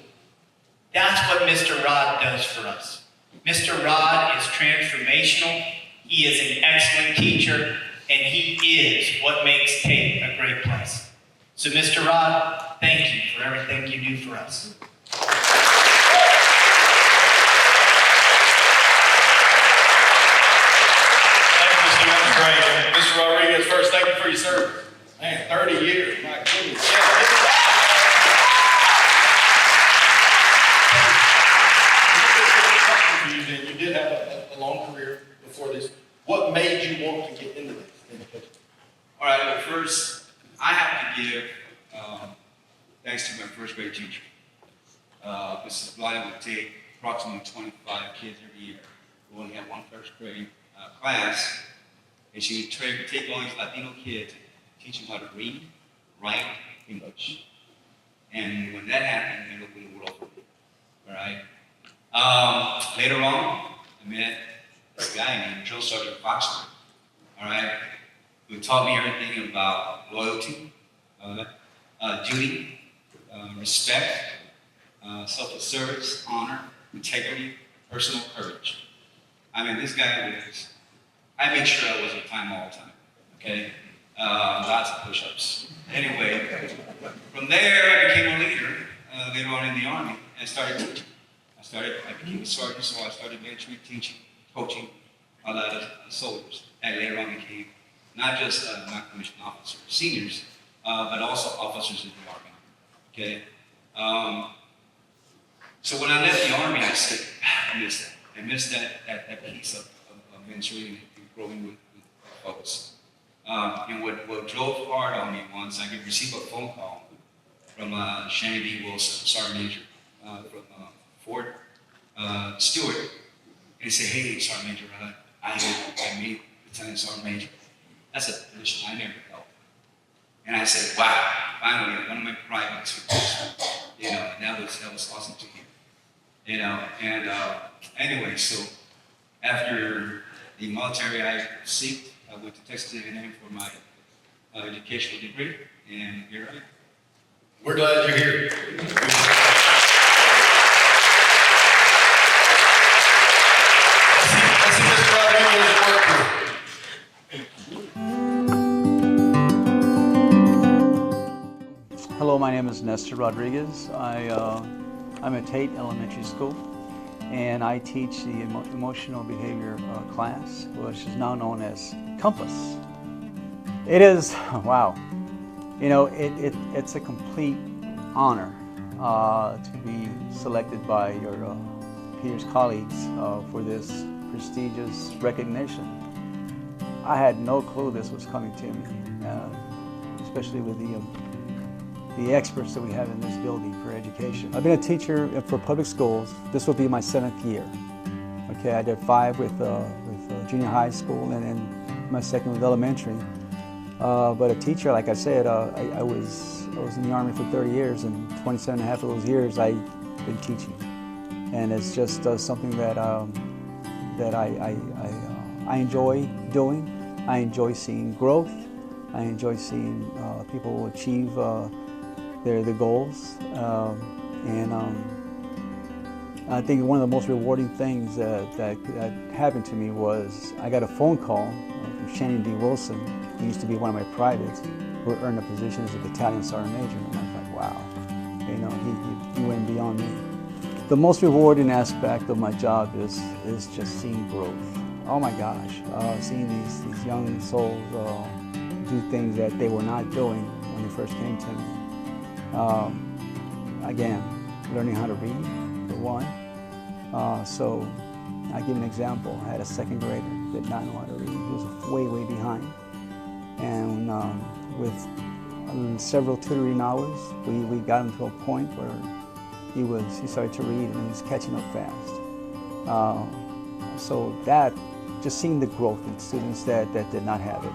[SPEAKER 7] That's what Mr. Rod does for us. Mr. Rod is transformational. He is an excellent teacher, and he is what makes Tate a great place. So, Mr. Rod, thank you for everything you do for us.
[SPEAKER 1] Great. Mr. Rodriguez, first, thank you for your service. Man, 30 years, my goodness. You did have a long career before this. What made you want to get into this?
[SPEAKER 8] All right, well, first, I have to give thanks to my first grade teacher. Mrs. Valerie would take approximately 25 kids every year. We only had one first grade class. And she would take on these Latino kids, teach them how to read, write, English. And when that happened, it opened the world for me. All right. Later on, I met this guy named Drill Sergeant Foxman. All right. Who taught me everything about loyalty, duty, respect, self-service, honor, integrity, personal courage. I mean, this guy was. I made sure I was on time all the time, okay? Lots of push-ups. Anyway, from there, I became a leader later on in the Army and started teaching. I became a sergeant, so I started military teaching, coaching a lot of soldiers. And later on became not just non-commissioned officers, seniors, but also officers in the Army, okay? So when I left the Army, I said, I missed that. I missed that piece of mentoring. Growing with folks. And what drove hard on me once, I could receive a phone call from Shannon D. Wilson, Sergeant Major, from Fort Stewart. And he said, hey, Sergeant Major, I made Lieutenant Sergeant Major. That's a position I never held. And I said, wow, finally, one of my privates, you know, and that was awesome to hear. You know, and anyway, so after the military I received, I went to Texas A&M for my educational degree, and here I am.
[SPEAKER 1] We're glad you're here. Let's see Mr. Rodriguez work.
[SPEAKER 9] Hello, my name is Nestor Rodriguez. I'm at Tate Elementary School, and I teach the emotional behavior class, which is now known as Compass. It is, wow, you know, it's a complete honor to be selected by your peers, colleagues for this prestigious recognition. I had no clue this was coming to me, especially with the experts that we have in this building for education. I've been a teacher for public schools. This will be my 7th year. Okay, I did 5 with junior high school and then my 2nd with elementary. But a teacher, like I said, I was in the Army for 30 years, and 27 and a half of those years I've been teaching. And it's just something that I enjoy doing. I enjoy seeing growth. I enjoy seeing people achieve their goals. And I think one of the most rewarding things that happened to me was I got a phone call from Shannon D. Wilson. He used to be one of my privates who earned a position as a battalion sergeant major. And I was like, wow, you know, he went beyond me. The most rewarding aspect of my job is just seeing growth. Oh my gosh, seeing these young souls do things that they were not doing when they first came to me. Again, learning how to read, for one. So I'll give an example. I had a 2nd grader that did not know how to read. He was way behind. And with several tutoring hours, we got him to a point where he started to read and he was catching up fast. So that, just seeing the growth in students that did not have it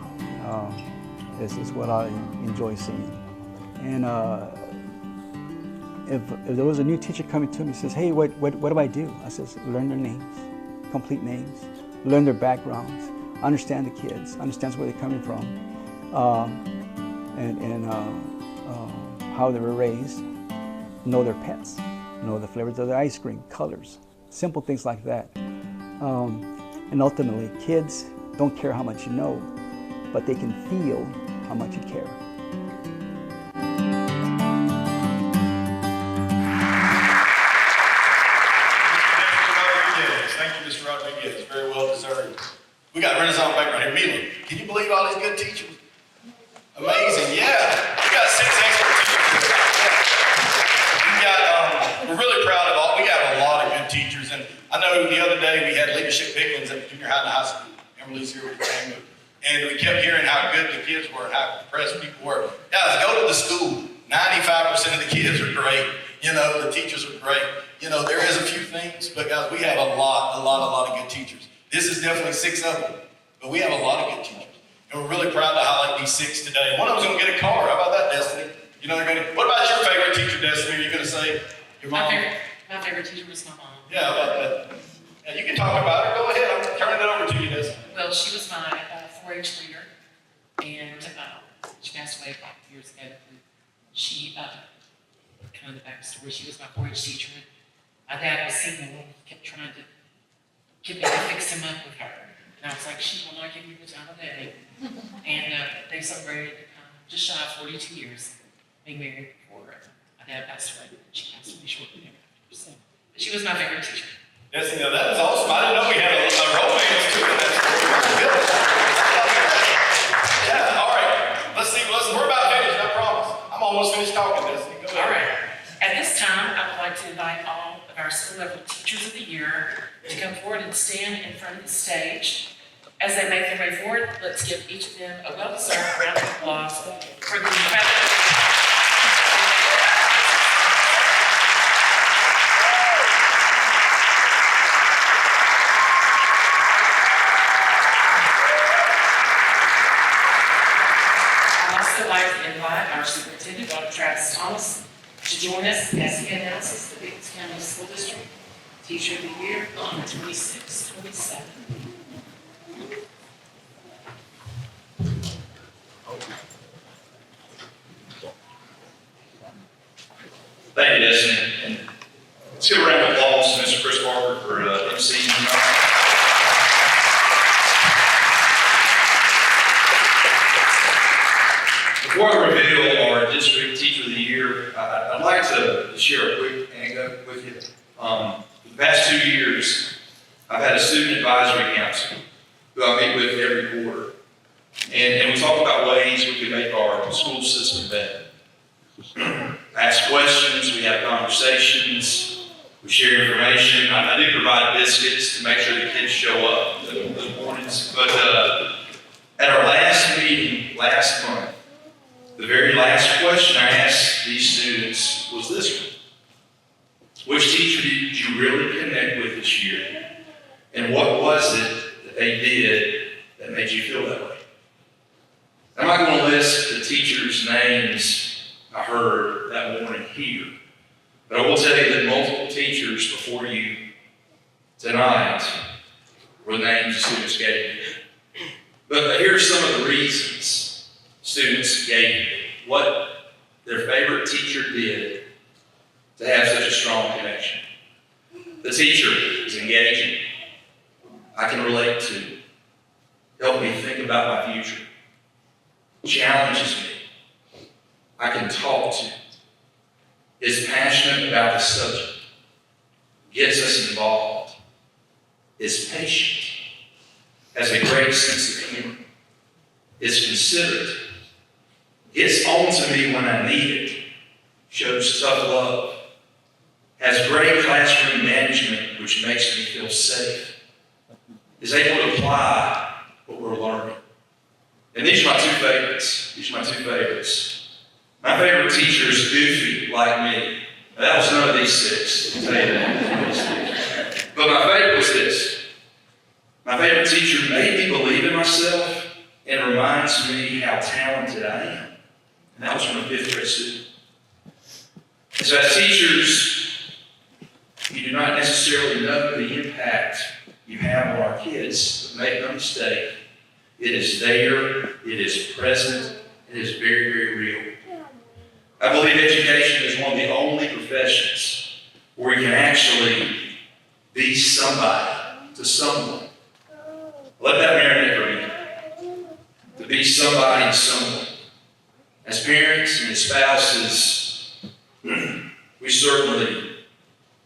[SPEAKER 9] is what I enjoy seeing. And if there was a new teacher coming to me, says, hey, what do I do? I says, learn their names, complete names, learn their backgrounds, understand the kids, understand where they're coming from, and how they were raised, know their pets, know the flavors of their ice cream, colors, simple things like that. And ultimately, kids don't care how much you know, but they can feel how much you care.
[SPEAKER 1] Thank you, Mr. Rodriguez. Very well deserved. We got Renaissance back right here. Mila, can you believe all these good teachers? Amazing, yeah. We got 6 excellent teachers. We're really proud of all. We got a lot of good teachers, and I know the other day we had leadership Pickens at junior high and high school. Emily's here with the family, and we kept hearing how good the kids were and how impressed people were. Guys, go to the school. 95% of the kids are great. You know, the teachers are great. You know, there is a few things, but guys, we have a lot of good teachers. This is definitely 6 of them, but we have a lot of good teachers. And we're really proud to highlight these 6 today. One of them's gonna get a car. How about that, Destini? You know, what about your favorite teacher, Destini? Are you gonna say your mom?
[SPEAKER 2] My favorite teacher was my mom.
[SPEAKER 1] Yeah, how about that? Yeah, you can talk about her. Go ahead. I'm turning it over to you, Destini.
[SPEAKER 2] Well, she was my 4-H leader, and she passed away a couple years ago. She, kind of the backstory, she was my 4-H teacher. My dad was single, and he kept trying to get me to fix him up with her. And I was like, she will not give me the time of day. And they celebrated just shy of 42 years being married before my dad passed away. She passed away shortly thereafter. So, but she was my favorite teacher.
[SPEAKER 1] Yes, you know, that is awesome. I didn't know we had a romance too. That's good. Yeah, all right. Let's see. We're about finished, I promise. I'm almost finished talking, Destini. Go ahead.
[SPEAKER 2] All right. At this time, I would like to invite all of our school-level Teachers of the Year to come forward and stand in front of the stage. As they make their way forward, let's give each of them a well-deserved round of applause for the incredible. I'd also like to invite our Superintendent, Dr. Travis Thomas, to join us as he announces the Pickens County School District Teacher of the Year on 26-27.
[SPEAKER 17] Thank you, Destini. And let's give a round of applause to Mr. Chris Parker for emceeing tonight. Before I reveal our District Teacher of the Year, I'd like to share a quick anecdote with you. The past 2 years, I've had a student advisory council who I meet with every quarter. And we talk about ways we can make our school system better. Ask questions, we have conversations, we share information. I do provide biscuits to make sure the kids show up those mornings. But at our last meeting last month, the very last question I asked these students was this one. Which teacher did you really connect with this year? And what was it that they did that made you feel that way? I'm not going to list the teachers' names I heard that morning here, but I will tell you that multiple teachers before you tonight were the names the students gave me. But here are some of the reasons students gave me what their favorite teacher did to have such a strong connection. The teacher is engaging, I can relate to, help me think about my future, challenges me, I can talk to, is passionate about the subject, gets us involved, is patient, has a great sense of humor, is considerate, gets on to me when I need it, shows tough love, has great classroom management, which makes me feel safe, is able to apply what we're learning. And these are my 2 favorites. My favorite teacher is goofy, like me. That was none of these 6. I'll tell you that.
[SPEAKER 11] But my favorite was this. My favorite teacher made me believe in myself and reminds me how talented I am. And that was from a 5th grade student. So as teachers, you do not necessarily know the impact you have on our kids, but make no mistake, it is there, it is present, it is very, very real. I believe education is one of the only professions where you can actually be somebody to someone. Let that marinate for a minute. To be somebody to someone. As parents and as spouses, we certainly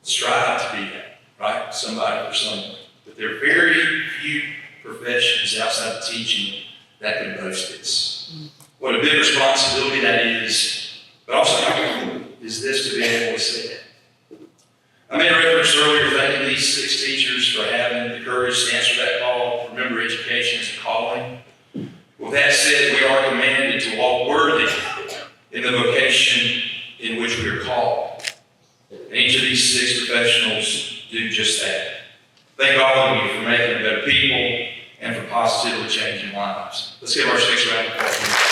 [SPEAKER 11] strive to be that, right? Somebody for someone. But there are very few professions outside of teaching that can boast this. What a big responsibility that is, but also how cool is this to be able to say that. I made a reference earlier thanking these 6 teachers for having the courage to answer that call. Remember, education is a calling. With that said, we are commanded to walk worthy in the vocation in which we are called. And each of these 6 professionals do just that. Thank all of you for making better people and for positively changing lives. Let's give our 6 round of applause.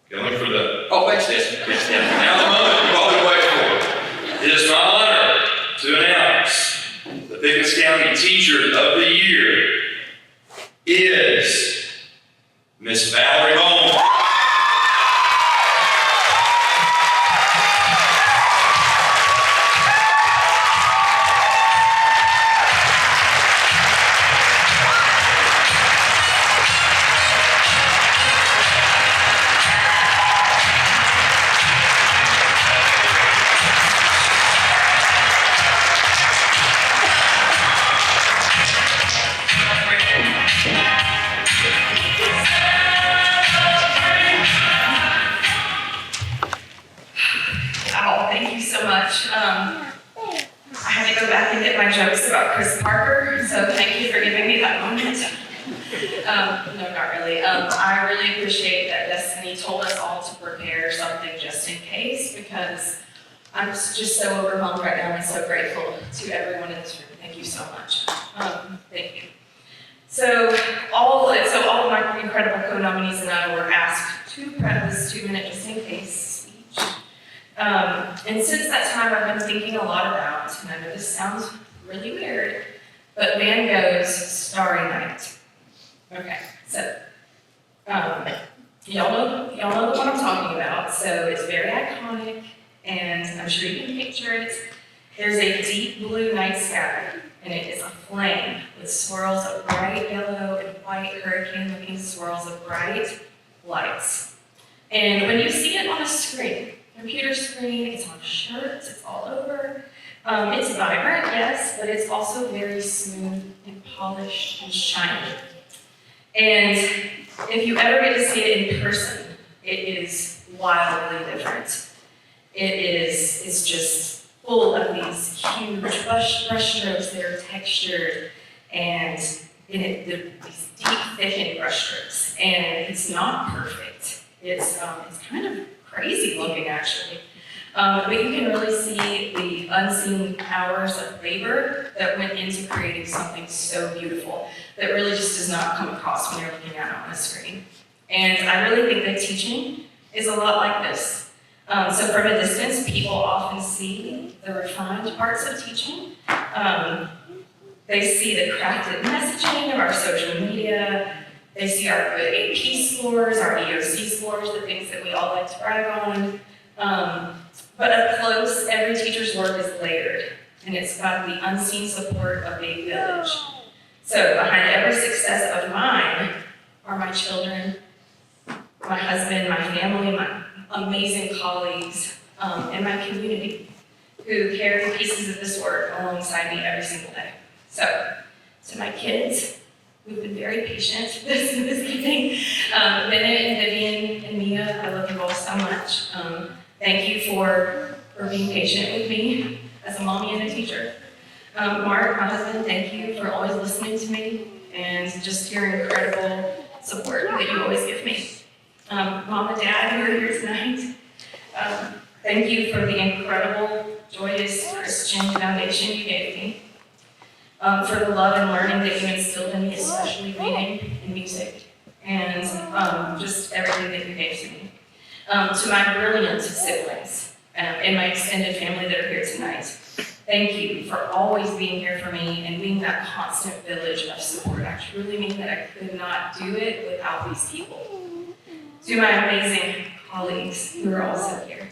[SPEAKER 11] Okay, look for the, oh, thanks, Destini. Now the moment you've all been waiting for. It is my honor to announce the Pickens County Teacher of the Year is Miss Valerie Boehm.
[SPEAKER 14] I had to go back and get my jokes about Chris Parker, so thank you for giving me that moment. No, not really. I really appreciate that Destini told us all to prepare something just in case, because I'm just so overwhelmed right now and so grateful to everyone in this room. Thank you so much. Thank you. So all of my incredible co-nominees and I were asked to prep this 2-minute just in case speech. And since that time, I've been thinking a lot about, and I know this sounds really weird, but Van Gogh's Starry Night. Okay, so y'all know what I'm talking about. So it's very iconic, and I'm sure you can picture it. There's a deep blue night sky, and it is aflame with swirls of bright yellow and white hurricane-looking swirls of bright lights. And when you see it on a screen, computer screen, it's on shirts, it's all over. It's vibrant, yes, but it's also very smooth and polished and shiny. And if you ever get to see it in person, it is wildly different. It's just full of these huge brush strokes that are textured and these deep, thickened brush strokes. And it's not perfect. It's kind of crazy looking, actually. But you can really see the unseen hours of labor that went into creating something so beautiful that really just does not come across when you're looking at it on a screen. And I really think that teaching is a lot like this. So from a distance, people often see the refined parts of teaching. They see the crafted messaging of our social media. They see our good AP scores, our EOC scores, the things that we all like to brag on. But up close, every teacher's work is layered, and it's got the unseen support of a village. So behind every success of mine are my children, my husband, my family, my amazing colleagues, and my community who carry pieces of this work alongside me every single day. So, to my kids, who've been very patient this evening, Bennett and Vivian and Mia, I love you all so much. Thank you for being patient with me as a mommy and a teacher. Mark, my husband, thank you for always listening to me
[SPEAKER 12] and just your incredible support that you always give me. Mom and Dad, who are here tonight, thank you for the incredible, joyous Christian foundation you gave me, for the love and learning that you instilled in me, especially reading and music, and just everything that you gave to me. To my brilliant siblings and my extended family that are here tonight, thank you for always being here for me and being that constant village of support. I truly mean that I could not do it without these people. To my amazing colleagues who are also here,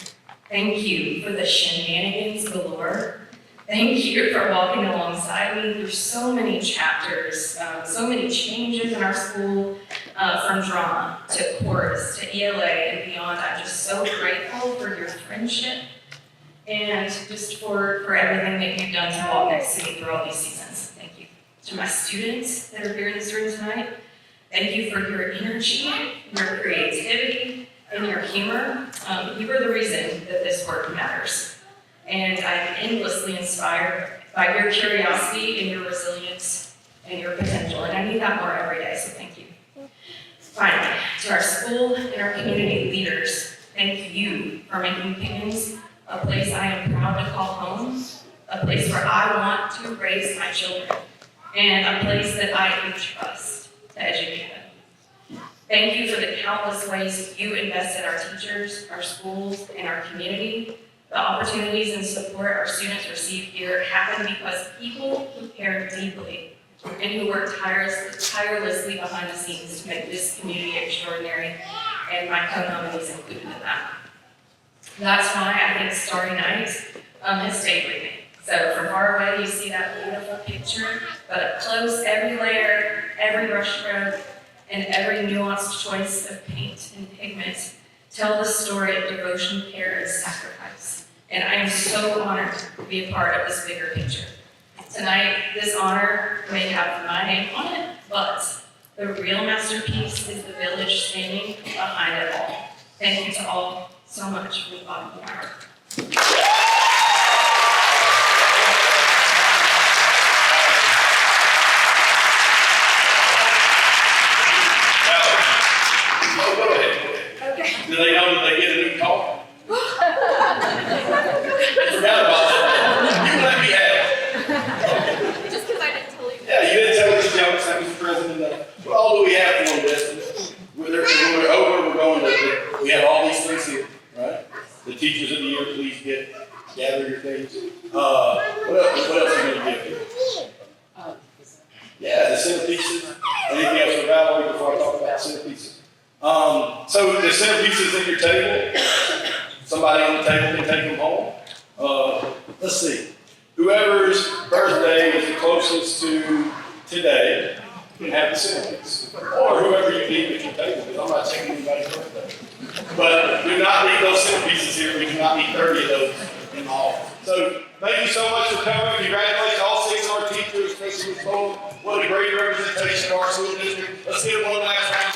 [SPEAKER 12] thank you for the shenanigans galore. Thank you for walking alongside me through so many chapters, so many changes in our school, from drama to chorus to ELA and beyond. I'm just so grateful for your friendship and just for everything that you've done to walk next to me through all these seasons. Thank you. To my students that are here in this room tonight, thank you for your energy, your creativity, and your humor. You are the reason that this work matters. And I'm endlessly inspired by your curiosity and your resilience and your potential. And I need that more every day, so thank you. Finally, to our school and our community leaders, thank you for making Pickens a place I am proud to call home, a place where I want to raise my children, and a place that I can trust to educate them. Thank you for the countless ways you invest in our teachers, our schools, and our community. The opportunities and support our students receive here happen because people who care deeply and who work tirelessly behind the scenes to make this community extraordinary, and my co-nominees included in that. That's why I think Starry Night has stayed with me. So from far away, you see that beautiful picture, but up close, every layer, every brushstroke, and every nuanced choice of paint and pigment tell the story of devotion, care, and sacrifice. And I am so honored to be a part of this bigger picture. Tonight, this honor may have my name on it, but the real masterpiece is the village standing behind it all. Thank you to all so much from the bottom of my heart.
[SPEAKER 1] Okay. Do they know that they get a new car? I forgot about that. You let me have it.
[SPEAKER 4] Just because I didn't tell you.
[SPEAKER 1] Yeah, you didn't tell us jokes. That was the president. What all do we have for them, Destini? When we're over, we're going to, we have all these things here, right? The teachers of the year, please gather your things. What else are you going to give? Yeah, the centerpieces. Anything else for Valerie before I talk about centerpieces? So the centerpieces in your table, somebody on the table can take them home. Let's see. Whoever's birthday is the closest to today can have the centerpiece. Or whoever you need at your table, because I'm not taking anybody's birthday. But do not need those centerpieces here. We do not need 30 of those in the hall. So thank you so much for coming. Congratulations to all 6 of our teachers, especially with Boehm. What a great representation of our school district. Let's give one last round.